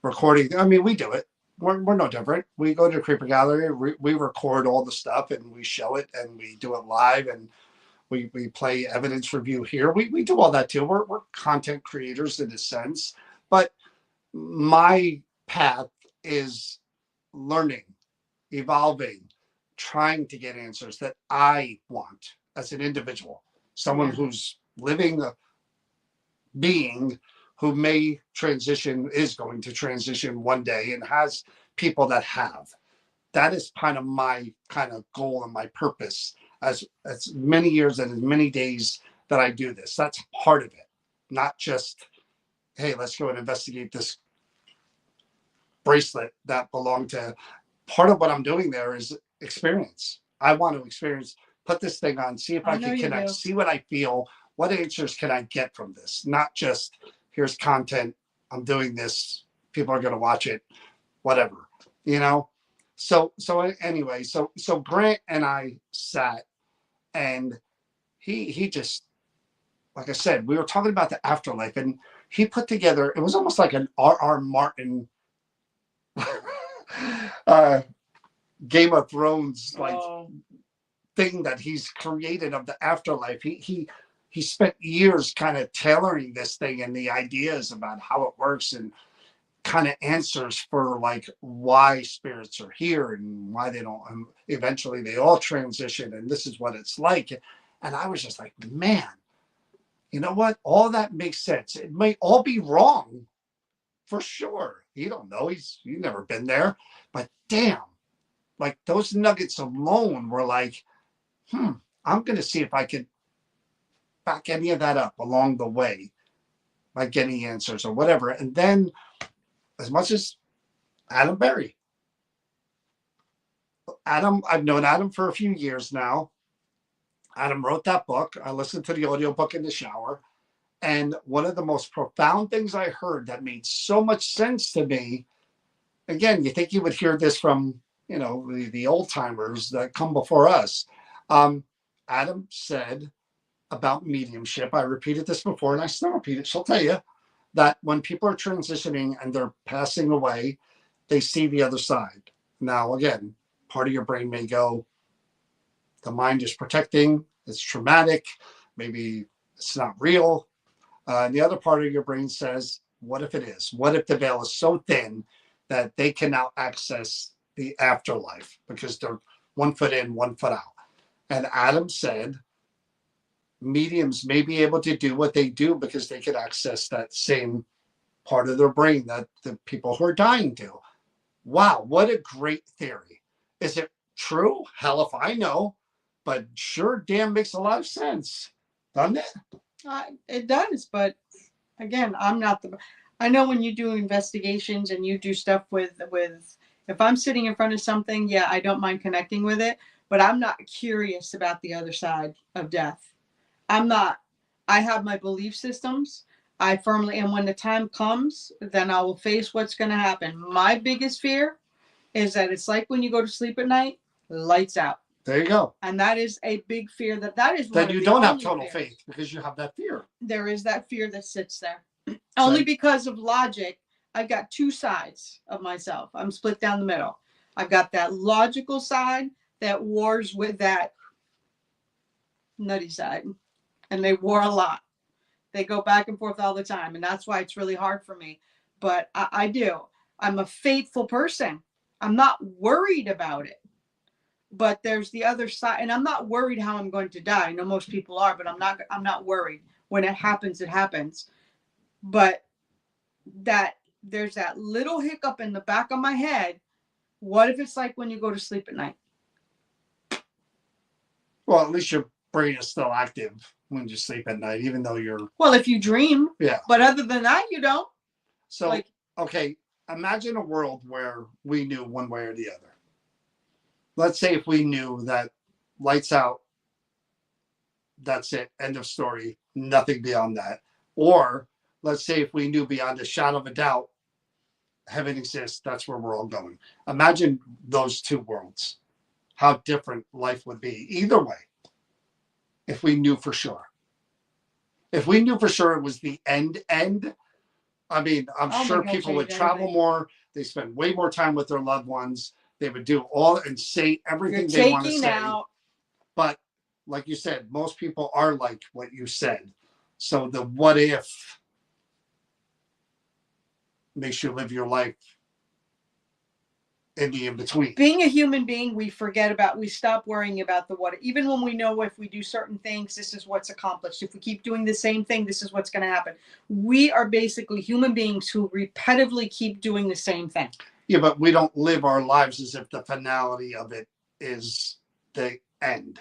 recording. I mean, we do it. We're no different. We go to a creeper gallery, we record all the stuff and we show it and we do it live and we play evidence review here. We do all that too. We're content creators in a sense, but my path is learning, evolving, trying to get answers that I want as an individual, someone who's living a being who may transition, is going to transition one day and has people that have. That is kind of my kind of goal and my purpose as many years and as many days that I do this. That's part of it, not just, hey, let's go and investigate this bracelet that belonged to. Part of what I'm doing there is experience. I want to experience, put this thing on, see if I can connect, see what I feel, what answers can I get from this? Not just here's content, I'm doing this, people are going to watch it, whatever, So anyway, so Grant and I sat, and he just, like I said, we were talking about the afterlife, and he put together, it was almost like an R.R. Martin Game of Thrones thing that he's created of the afterlife. He spent years kind of tailoring this thing and the ideas about how it works and kind of answers for like why spirits are here and why they don't, and eventually they all transition and this is what it's like. And I was just like, man, you know what? All that makes sense. It may all be wrong for sure. You don't know. You've never been there, but damn, like those nuggets alone were like, I'm going to see if I could back any of that up along the way by getting answers or whatever. And then as much as Adam Berry, I've known Adam for a few years now. Adam wrote that book. I listened to the audiobook in the shower. And one of the most profound things I heard that made so much sense to me, again, you think you would hear this from, the old timers that come before us. Adam said about mediumship, I repeated this before and I still repeat it, she'll tell you that when people are transitioning and they're passing away, they see the other side. Now, again, part of your brain may go, the mind is protecting. It's traumatic. Maybe it's not real. And the other part of your brain says, what if it is? What if the veil is so thin that they can now access the afterlife because they're 1 foot in, 1 foot out? And Adam said, mediums may be able to do what they do because they could access that same part of their brain that the people who are dying do. Wow, what a great theory. Is it true? Hell if I know, but sure damn makes a lot of sense, doesn't it? It does, but again, I'm not the. I know when you do investigations and you do stuff with if I'm sitting in front of something, yeah, I don't mind connecting with it, but I'm not curious about the other side of death. I'm not. I have my belief systems. I firmly, and when the time comes, then I will face what's going to happen. My biggest fear is that it's like when you go to sleep at night, lights out. There you go. And that is a big fear that is That you don't have total faith because you have that fear. There is that fear that sits there. Only because of logic, I've got two sides of myself. I'm split down the middle. I've got that logical side that wars with that nutty side. And they war a lot. They go back and forth all the time. And that's why it's really hard for me. But I do. I'm a faithful person. I'm not worried about it. But there's the other side. And I'm not worried how I'm going to die. I know most people are, but I'm not worried. When it happens, it happens. But that there's that little hiccup in the back of my head. What if it's like when you go to sleep at night? Well, at least your brain is still active when you sleep at night, even though you're. Well, if you dream. Yeah. But other than that, you don't. So, okay, imagine a world where we knew one way or the other. Let's say if we knew that lights out, that's it, end of story, nothing beyond that. Or let's say if we knew beyond a shadow of a doubt, heaven exists, that's where we're all going. Imagine those two worlds, how different life would be. Either way, if we knew for sure. If we knew for sure it was the end, I mean, I'm sure people would travel more. They spend way more time with their loved ones. They would do all and say everything they want to say. But like you said, most people are like what you said. So the what if makes you live your life in the in-between. Being a human being, we stop worrying about the what. Even when we know if we do certain things, this is what's accomplished. If we keep doing the same thing, this is what's going to happen. We are basically human beings who repetitively keep doing the same thing. Yeah, but we don't live our lives as if the finality of it is the end.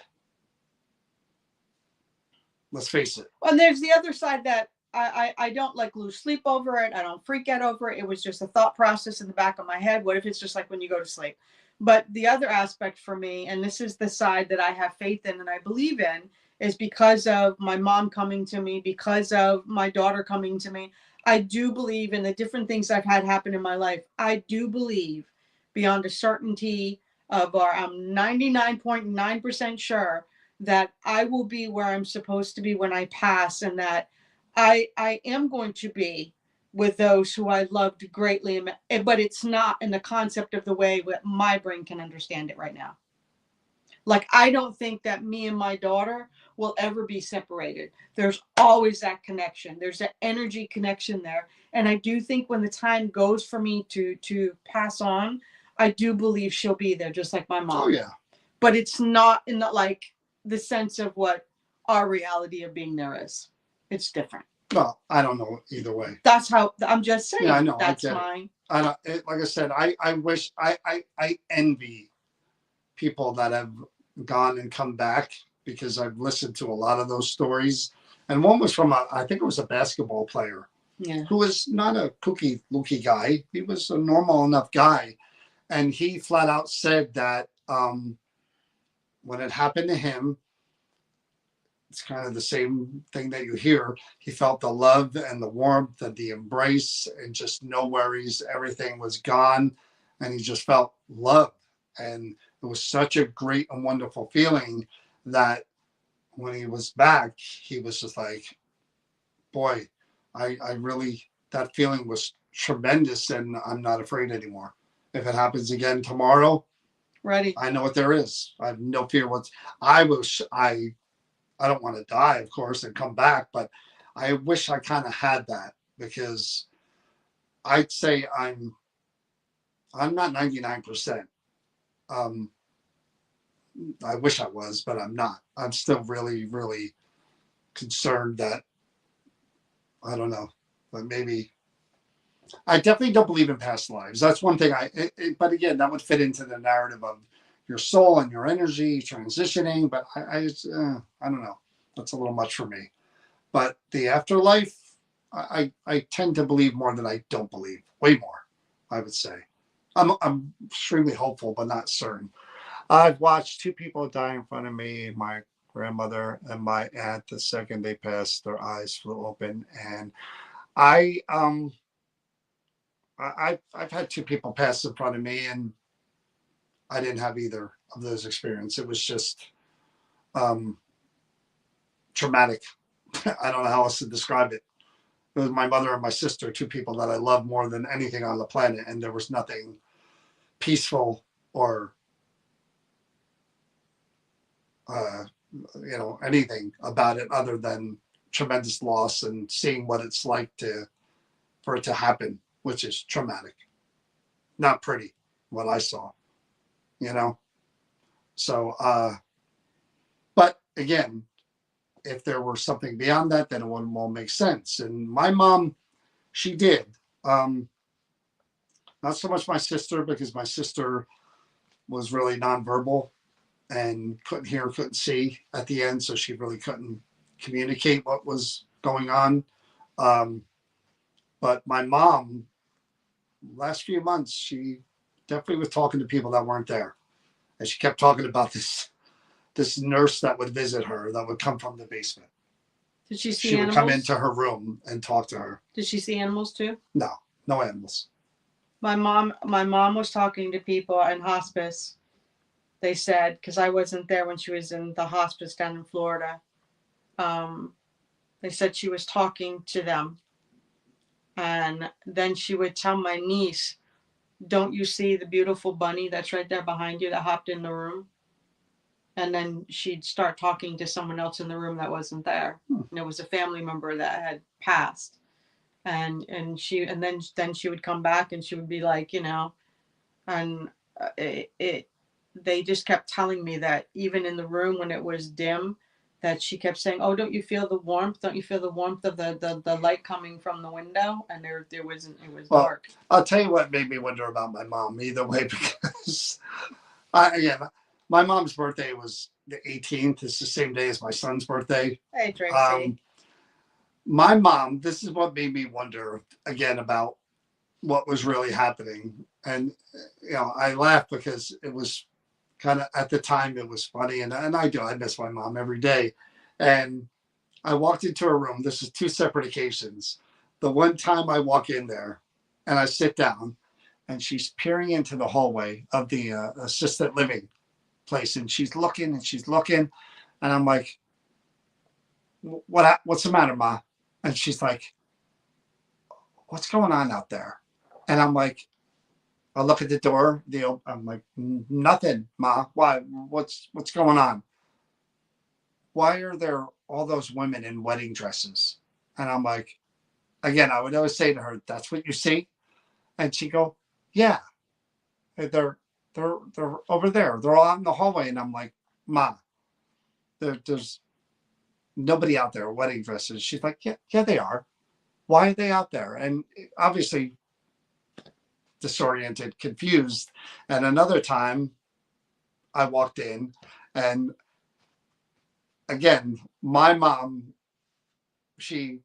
Let's face it. And there's the other side that I don't lose sleep over it. I don't freak out over it. It was just a thought process in the back of my head. What if it's just like when you go to sleep? But the other aspect for me, and this is the side that I have faith in and I believe in, is because of my mom coming to me, because of my daughter coming to me. I do believe in the different things I've had happen in my life. I do believe beyond a certainty I'm 99.9% sure that I will be where I'm supposed to be when I pass, and that I am going to be with those who I loved greatly, but it's not in the concept of the way that my brain can understand it right now. Like, I don't think that me and my daughter will ever be separated. There's always that connection. There's that energy connection there. And I do think when the time goes for me to pass on, I do believe she'll be there, just like my mom. Oh, yeah. But it's not in the sense of what our reality of being there is. It's different. Well, I don't know either way. That's how I'm just saying. Yeah, I know. That's mine. Like I said, I wish I envy people that have gone and come back, because I've listened to a lot of those stories. And one was from I think it was a basketball player. Yeah. Who was not a kooky looky guy. He was a normal enough guy. And he flat out said that when it happened to him, it's kind of the same thing that you hear. He felt the love and the warmth and the embrace and just no worries. Everything was gone. And he just felt love. And it was such a great and wonderful feeling that when he was back, he was just like, boy, I really, that feeling was tremendous, and I'm not afraid anymore. If it happens again tomorrow, Ready. I know what there is. I have no fear. I wish I don't want to die, of course, and come back, but I wish I kind of had that, because I'd say I'm not 99%. Um, I wish I was, but I'm not. I'm still really, really concerned that, I don't know, but maybe I definitely don't believe in past lives. That's one thing but again, that would fit into the narrative of your soul and your energy transitioning. But I don't know. That's a little much for me. But the afterlife, I tend to believe more than I don't believe. Way more, I would say. I'm extremely hopeful, but not certain. I've watched two people die in front of me. My grandmother and my aunt. The second they passed, their eyes flew open, and I I've had two people pass in front of me, and I didn't have either of those experiences. It was just um, traumatic. I don't know how else to describe it. It was my mother and my sister, two people that I love more than anything on the planet, and there was nothing peaceful or uh, anything about it other than tremendous loss and seeing what it's like for it to happen, which is traumatic, not pretty. What I saw, you know. So, but again, if there were something beyond that, then it won't make sense. And my mom, she did. Um, Not so much my sister, because my sister was really nonverbal and couldn't hear, couldn't see at the end, so she really couldn't communicate what was going on. Um, but my mom, last few months, she definitely was talking to people that weren't there, and she kept talking about this nurse that would visit her, that would come from the basement. Did she see She would come animals? into her room and talk to her. Did she see animals too? No, no animals. My mom was talking to people in hospice. They said, because I wasn't there when she was in the hospice down in Florida. They said she was talking to them, and then she would tell my niece, "Don't you see the beautiful bunny that's right there behind you that hopped in the room?" And then she'd start talking to someone else in the room that wasn't there. And it was a family member that had passed. And then she would come back and she would be like, and they just kept telling me that even in the room when it was dim, that she kept saying, "Oh, don't you feel the warmth? Don't you feel the warmth of the light coming from the window?" And there wasn't. It was dark. I'll tell you what made me wonder about my mom either way, because again, my mom's birthday was the 18th. It's the same day as my son's birthday. Hey, Tracy. My mom, this is what made me wonder again about what was really happening. And, I laugh because it was kind of, at the time, it was funny. And I miss my mom every day. And I walked into her room. This is two separate occasions. The one time I walk in there and I sit down, and she's peering into the hallway of the assisted living place. And she's looking and she's looking. And I'm like, what's the matter, Ma? And she's like, what's going on out there? And I'm like, I look at the door. I'm like, nothing, Ma. Why? What's going on? Why are there all those women in wedding dresses? And I'm like, again, I would always say to her, "That's what you see," and she'd go, "Yeah, they're over there. They're all out in the hallway." And I'm like, "Ma, there's nobody out there in wedding dresses." She's like, "Yeah, they are. Why are they out there?" And obviously disoriented, confused. And another time I walked in, and again, my mom, she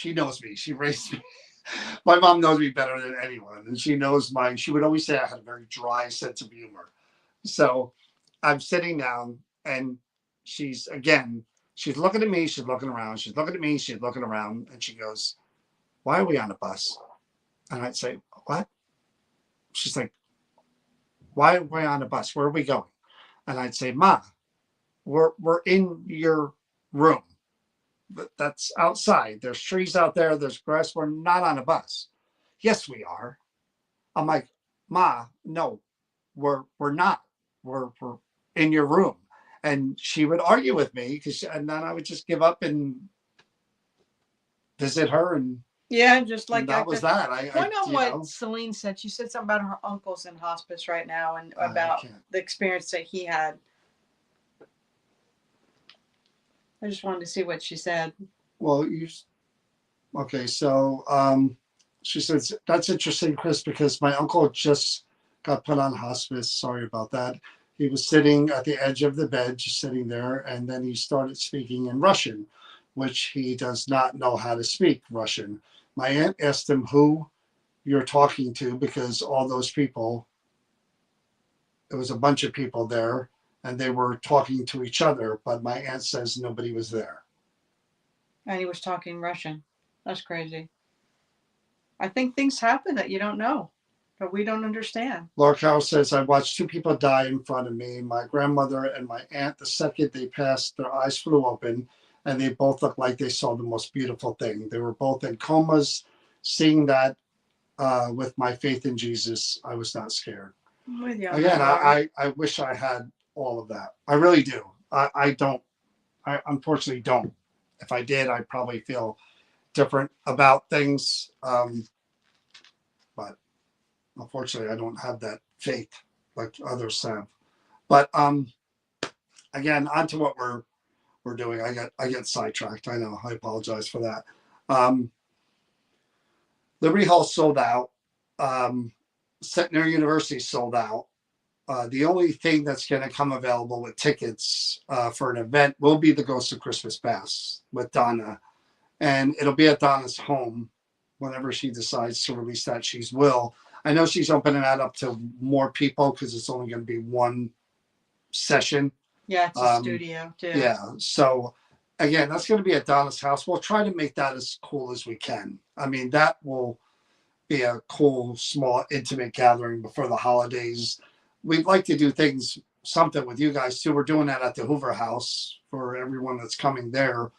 knows me. She raised me. My mom knows me better than anyone. And she would always say I had a very dry sense of humor. So I'm sitting down, and she's looking at me, she's looking around, she's looking at me, she's looking around, and she goes, "Why are we on a bus?" And I'd say, "What?" She's like, "Why are we on a bus? Where are we going?" And I'd say, "Ma, we're in your room. But that's outside. There's trees out there. There's grass. We're not on a bus." "Yes, we are." I'm like, "Ma, no, we're not. were in your room. And she would argue with me and then I would just give up and visit her. And Yeah, just like that was that. I know what know, Celine said. She said something about her uncle's in hospice right now and I about can't. the experience that he had. I just wanted to see what she said. Well, okay. So she says, that's interesting, Chris, because my uncle just got put on hospice. Sorry about that. He was sitting at the edge of the bed, just sitting there, and then he started speaking in Russian, which he does not know how to speak Russian. My aunt asked him who you're talking to because all those people, it was a bunch of people there, and they were talking to each other, but my aunt says nobody was there. And he was talking Russian. That's crazy. I think things happen that you don't know, but we don't understand. Laura Carroll says, I watched two people die in front of me, my grandmother and my aunt. The second they passed, their eyes flew open, and they both looked like they saw the most beautiful thing. They were both in comas. Seeing that with my faith in Jesus, I was not scared. I'm with you on Again, that, I wish I had all of that. I really do. I don't. I unfortunately don't. If I did, I'd probably feel different about things. But unfortunately, I don't have that faith like others have. But again, on to what we're doing. I get sidetracked. I know. I apologize for that. Liberty Hall sold out. Centenary University sold out. The only thing that's going to come available with tickets for an event will be the Ghost of Christmas Past with Donna. And it'll be at Donna's home whenever she decides to release that. She will. I know she's opening that up to more people because it's only going to be one session. Yeah, it's a studio too. Yeah. So again, that's going to be at Donna's house. We'll try to make that as cool as we can. I mean, that will be a cool, small, intimate gathering before the holidays. We'd like to do something with you guys too. We're doing that at the Hoover House for everyone that's coming there.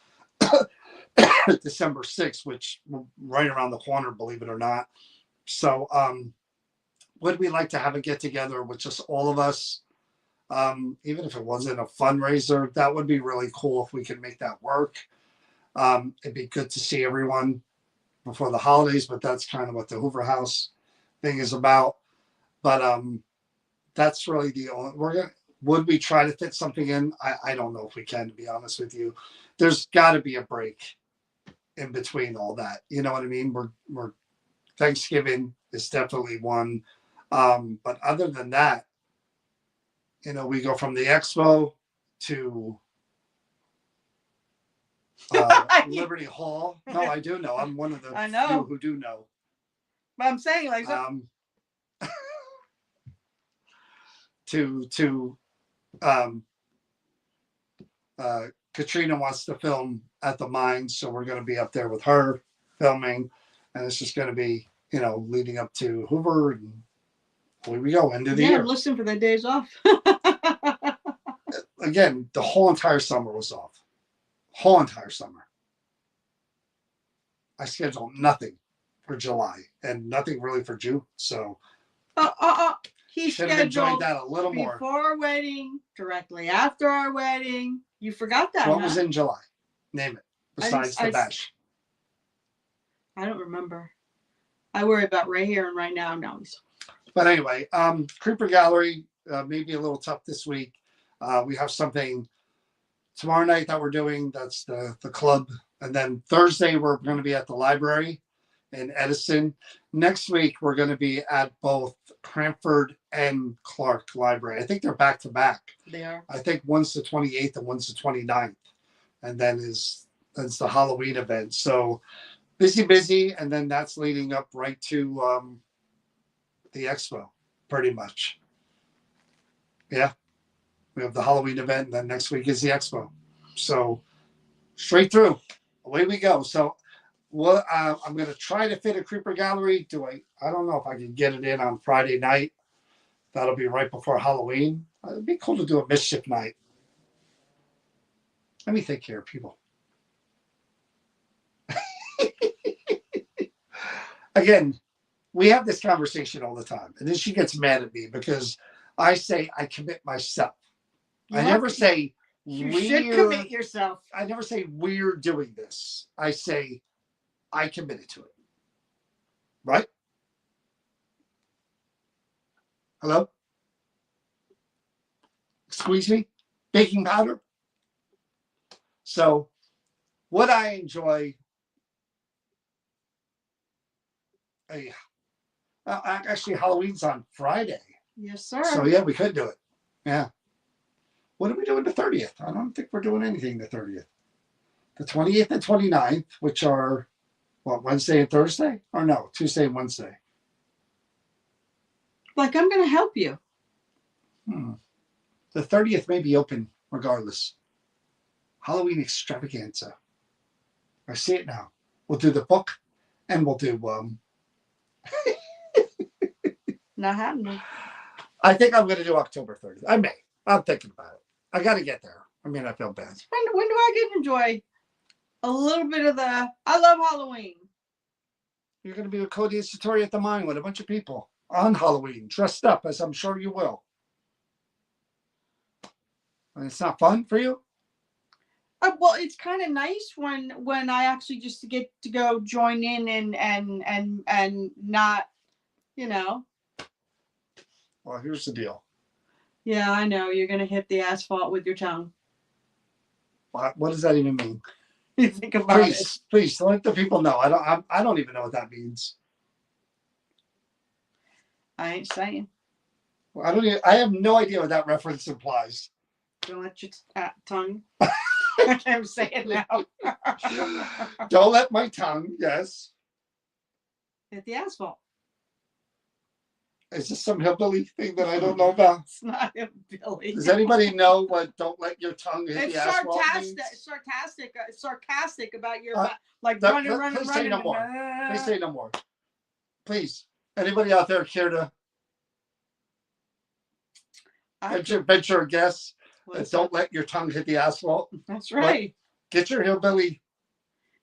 December 6th, which right around the corner, believe it or not. So would we like to have a get together with just all of us? Even if it wasn't a fundraiser, that would be really cool if we could make that work. It'd be good to see everyone before the holidays, but that's kind of what the Hoover House thing is about. But that's really the only, would we try to fit something in? I don't know if we can, to be honest with you. There's got to be a break in between all that. You know what I mean? We're Thanksgiving is definitely one. But other than that, you know, we go from the expo to Liberty Hall. No, I do know. I'm one of the few who do know. But I'm saying, like, Katrina wants to film at the mine, so we're going to be up there with her filming, and it's just going to be, you know, leading up to Hoover, and here we go, end of the year. I'm listening for the days off. Again, the whole entire summer was off. Whole entire summer. I scheduled nothing for July and nothing really for June. So he should have enjoyed that a little more before our wedding, directly after our wedding. You forgot that. What was in July? Name it. Besides the bash. I don't remember. I worry about right here and right now. No. But anyway, Creeper Gallery may be a little tough this week. We have something tomorrow night that we're doing. That's the club. And then Thursday, we're going to be at the library in Edison. Next week, we're going to be at both Cranford and Clark Library. I think they're back to back. They are. I think one's the 28th and one's the 29th. And then that's the Halloween event. So busy. And then that's leading up right to the expo, pretty much. Yeah. We have the Halloween event, and then next week is the expo. So straight through. Away we go. So I'm going to try to fit a Creeper Gallery. I don't know if I can get it in on Friday night. That'll be right before Halloween. It'd be cool to do a mischief night. Let me think here, people. Again, we have this conversation all the time. And then she gets mad at me because I say I commit myself. You I have never to- say You we're, should commit yourself. I never say we're doing this. I say I committed to it. Right? Hello? Squeeze me? Baking powder? So what I enjoy, actually Halloween's on Friday. Yes, sir. So yeah, we could do it. Yeah. What are we doing the 30th? I don't think we're doing anything the 30th. The 20th and 29th, which are what, Wednesday and Thursday? Or no, Tuesday and Wednesday. Like, I'm going to help you. The 30th may be open regardless. Halloween extravaganza. I see it now. We'll do the book and we'll do Not happening. I think I'm gonna do October 30th. I may. I'm thinking about it. I gotta get there. I mean, I feel bad. When do I get to enjoy a little bit of the? I love Halloween. You're gonna be with Cody and Satori at the mine with a bunch of people on Halloween, dressed up, as I'm sure you will. And it's not fun for you? Well, it's kind of nice when I actually just get to go join in and not, you know. Well, here's the deal. Yeah, I know you're gonna hit the asphalt with your tongue. What does that even mean? You think about it. Please let the people know. I don't even know what that means. I ain't saying. I have no idea what that reference implies. Don't let your tongue. I'm saying now. Don't let my tongue, yes. Hit the asphalt. Is this some hillbilly thing that I don't know about? It's not a Billy. Does anybody know what "don't let your tongue hit It's the asphalt" sarcastic. means? Sarcastic about your Please running. say no more. Please say no more. Please, anybody out there care to venture a guess? Don't let your tongue hit the asphalt. That's right. Get your hillbilly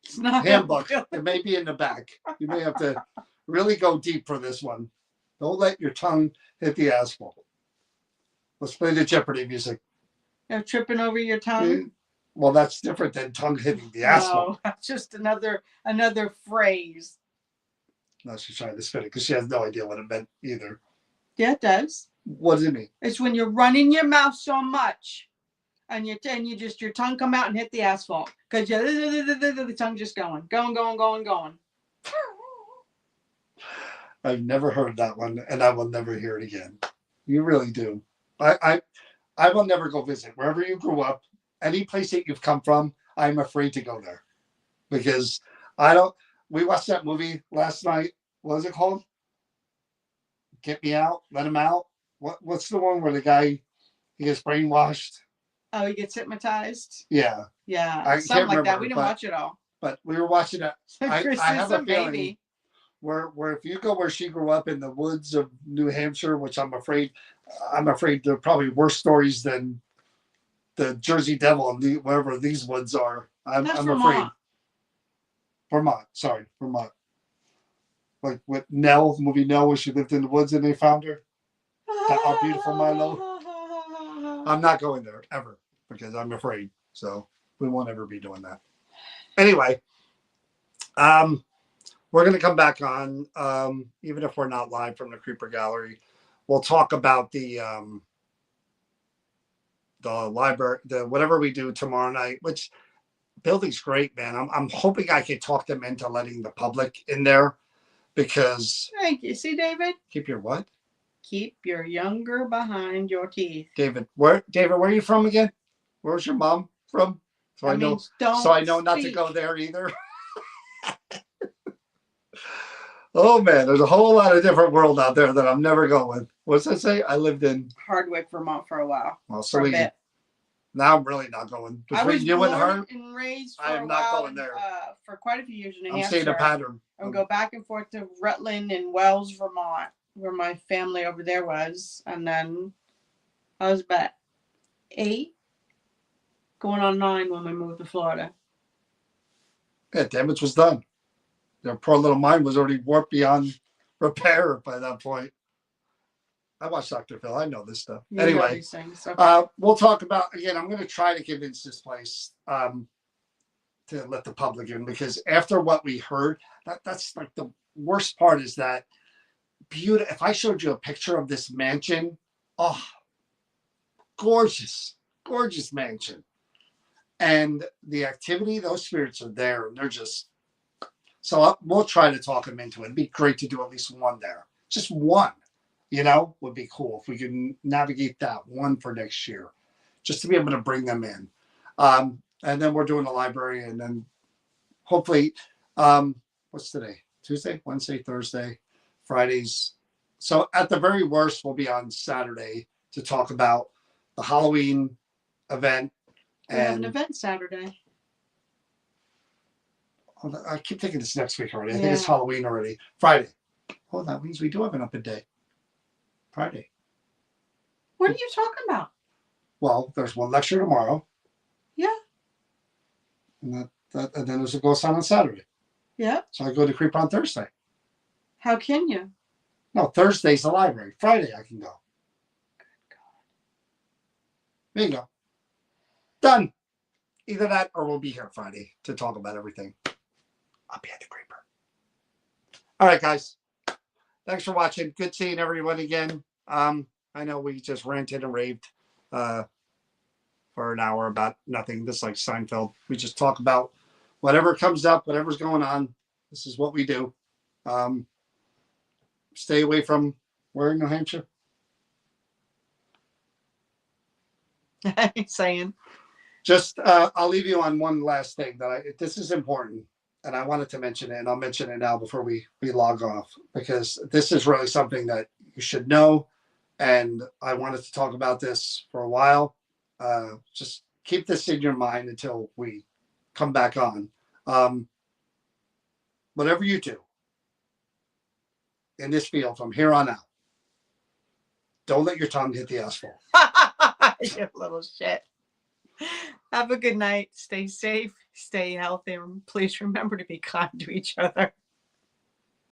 It's not handbook. It may be in the back. You may have to really go deep for this one. Don't let your tongue hit the asphalt. Let's play the Jeopardy music. You're tripping over your tongue. Well, that's different than tongue hitting the asphalt. No, that's just another phrase. No, she's trying to spin it because she has no idea what it meant either. Yeah, it does. What does it mean? It's when you're running your mouth so much, and your tongue come out and hit the asphalt because the tongue just going. I've never heard that one, and I will never hear it again. You really do. I will never go visit wherever you grew up. Any place that you've come from, I'm afraid to go there because I don't. We watched that movie last night. What was it called? Get Me Out, Let Him Out. What's the one where the guy he gets brainwashed? Oh, he gets hypnotized. Yeah, yeah, something like that. We didn't watch it all. But we were watching it. I have a feeling baby. where if you go where she grew up in the woods of New Hampshire, which I'm afraid there are probably worse stories than the Jersey Devil and wherever these woods are. I'm afraid. Vermont. Like with Nell, the movie Nell, where she lived in the woods and they found her. How beautiful Milo. I'm not going there ever because I'm afraid. So we won't ever be doing that. Anyway, we're going to come back on, even if we're not live from the Creeper Gallery. We'll talk about the library, whatever we do tomorrow night, which building's great, man. I'm hoping I can talk them into letting the public in there because. Thank you. See, David? Keep your what? Keep your younger behind your teeth. David, where are you from again? Where's your mom from? So I know not to go there either. Oh man, there's a whole lot of different world out there that I'm never going. What's that say? I lived in Hardwick, Vermont for a while. Well, so now I'm really not going. I was you born and her, and raised for I am a not while going there. For quite a few years in New I'm Hampshire. seeing a pattern. I would go back and forth to Rutland and Wells, Vermont, where my family over there was. And then I was about 8, going on 9 when we moved to Florida. Yeah, damage was done. Their poor little mind was already warped beyond repair by that point. I watch Dr. Phil. I know this stuff. You know Anyway, these things. Okay. we'll talk about, again, I'm going to try to convince this place to let the public in, because after what we heard, that's like the worst part is that beautiful. If I showed you a picture of this mansion, oh, gorgeous, gorgeous mansion. And the activity, those spirits are there, and they're just, so we'll try to talk them into it. It'd be great to do at least one there. Just one, would be cool if we could navigate that one for next year, just to be able to bring them in. And then we're doing the library, and then hopefully, what's today? Tuesday, Wednesday, Thursday, Fridays. So at the very worst, we'll be on Saturday to talk about the Halloween event. We have an event Saturday. I keep thinking it's next week already. I think it's Halloween already. Friday. Oh, that means we do have an open day. Friday. What are you talking about? Well, there's one lecture tomorrow. Yeah. And and then there's a ghost hunt on Saturday. Yeah. So I go to Creep on Thursday. How can you? No, Thursday's the library. Friday I can go. Good God. There you go. Done. Either that or we'll be here Friday to talk about everything. I'll be at the Creeper. All right, guys. Thanks for watching. Good seeing everyone again. I know we just ranted and raved for an hour about nothing. This is like Seinfeld. We just talk about whatever comes up, whatever's going on. This is what we do. Stay away from where in New Hampshire? Saying. Just I'll leave you on one last thing this is important, and I wanted to mention it, and I'll mention it now before we log off, because this is really something that you should know, and I wanted to talk about this for a while. Just keep this in your mind until we come back on. Whatever you do in this field from here on out, don't let your tongue hit the asphalt. You little shit. Have a good night. Stay safe. Stay healthy. And please remember to be kind to each other.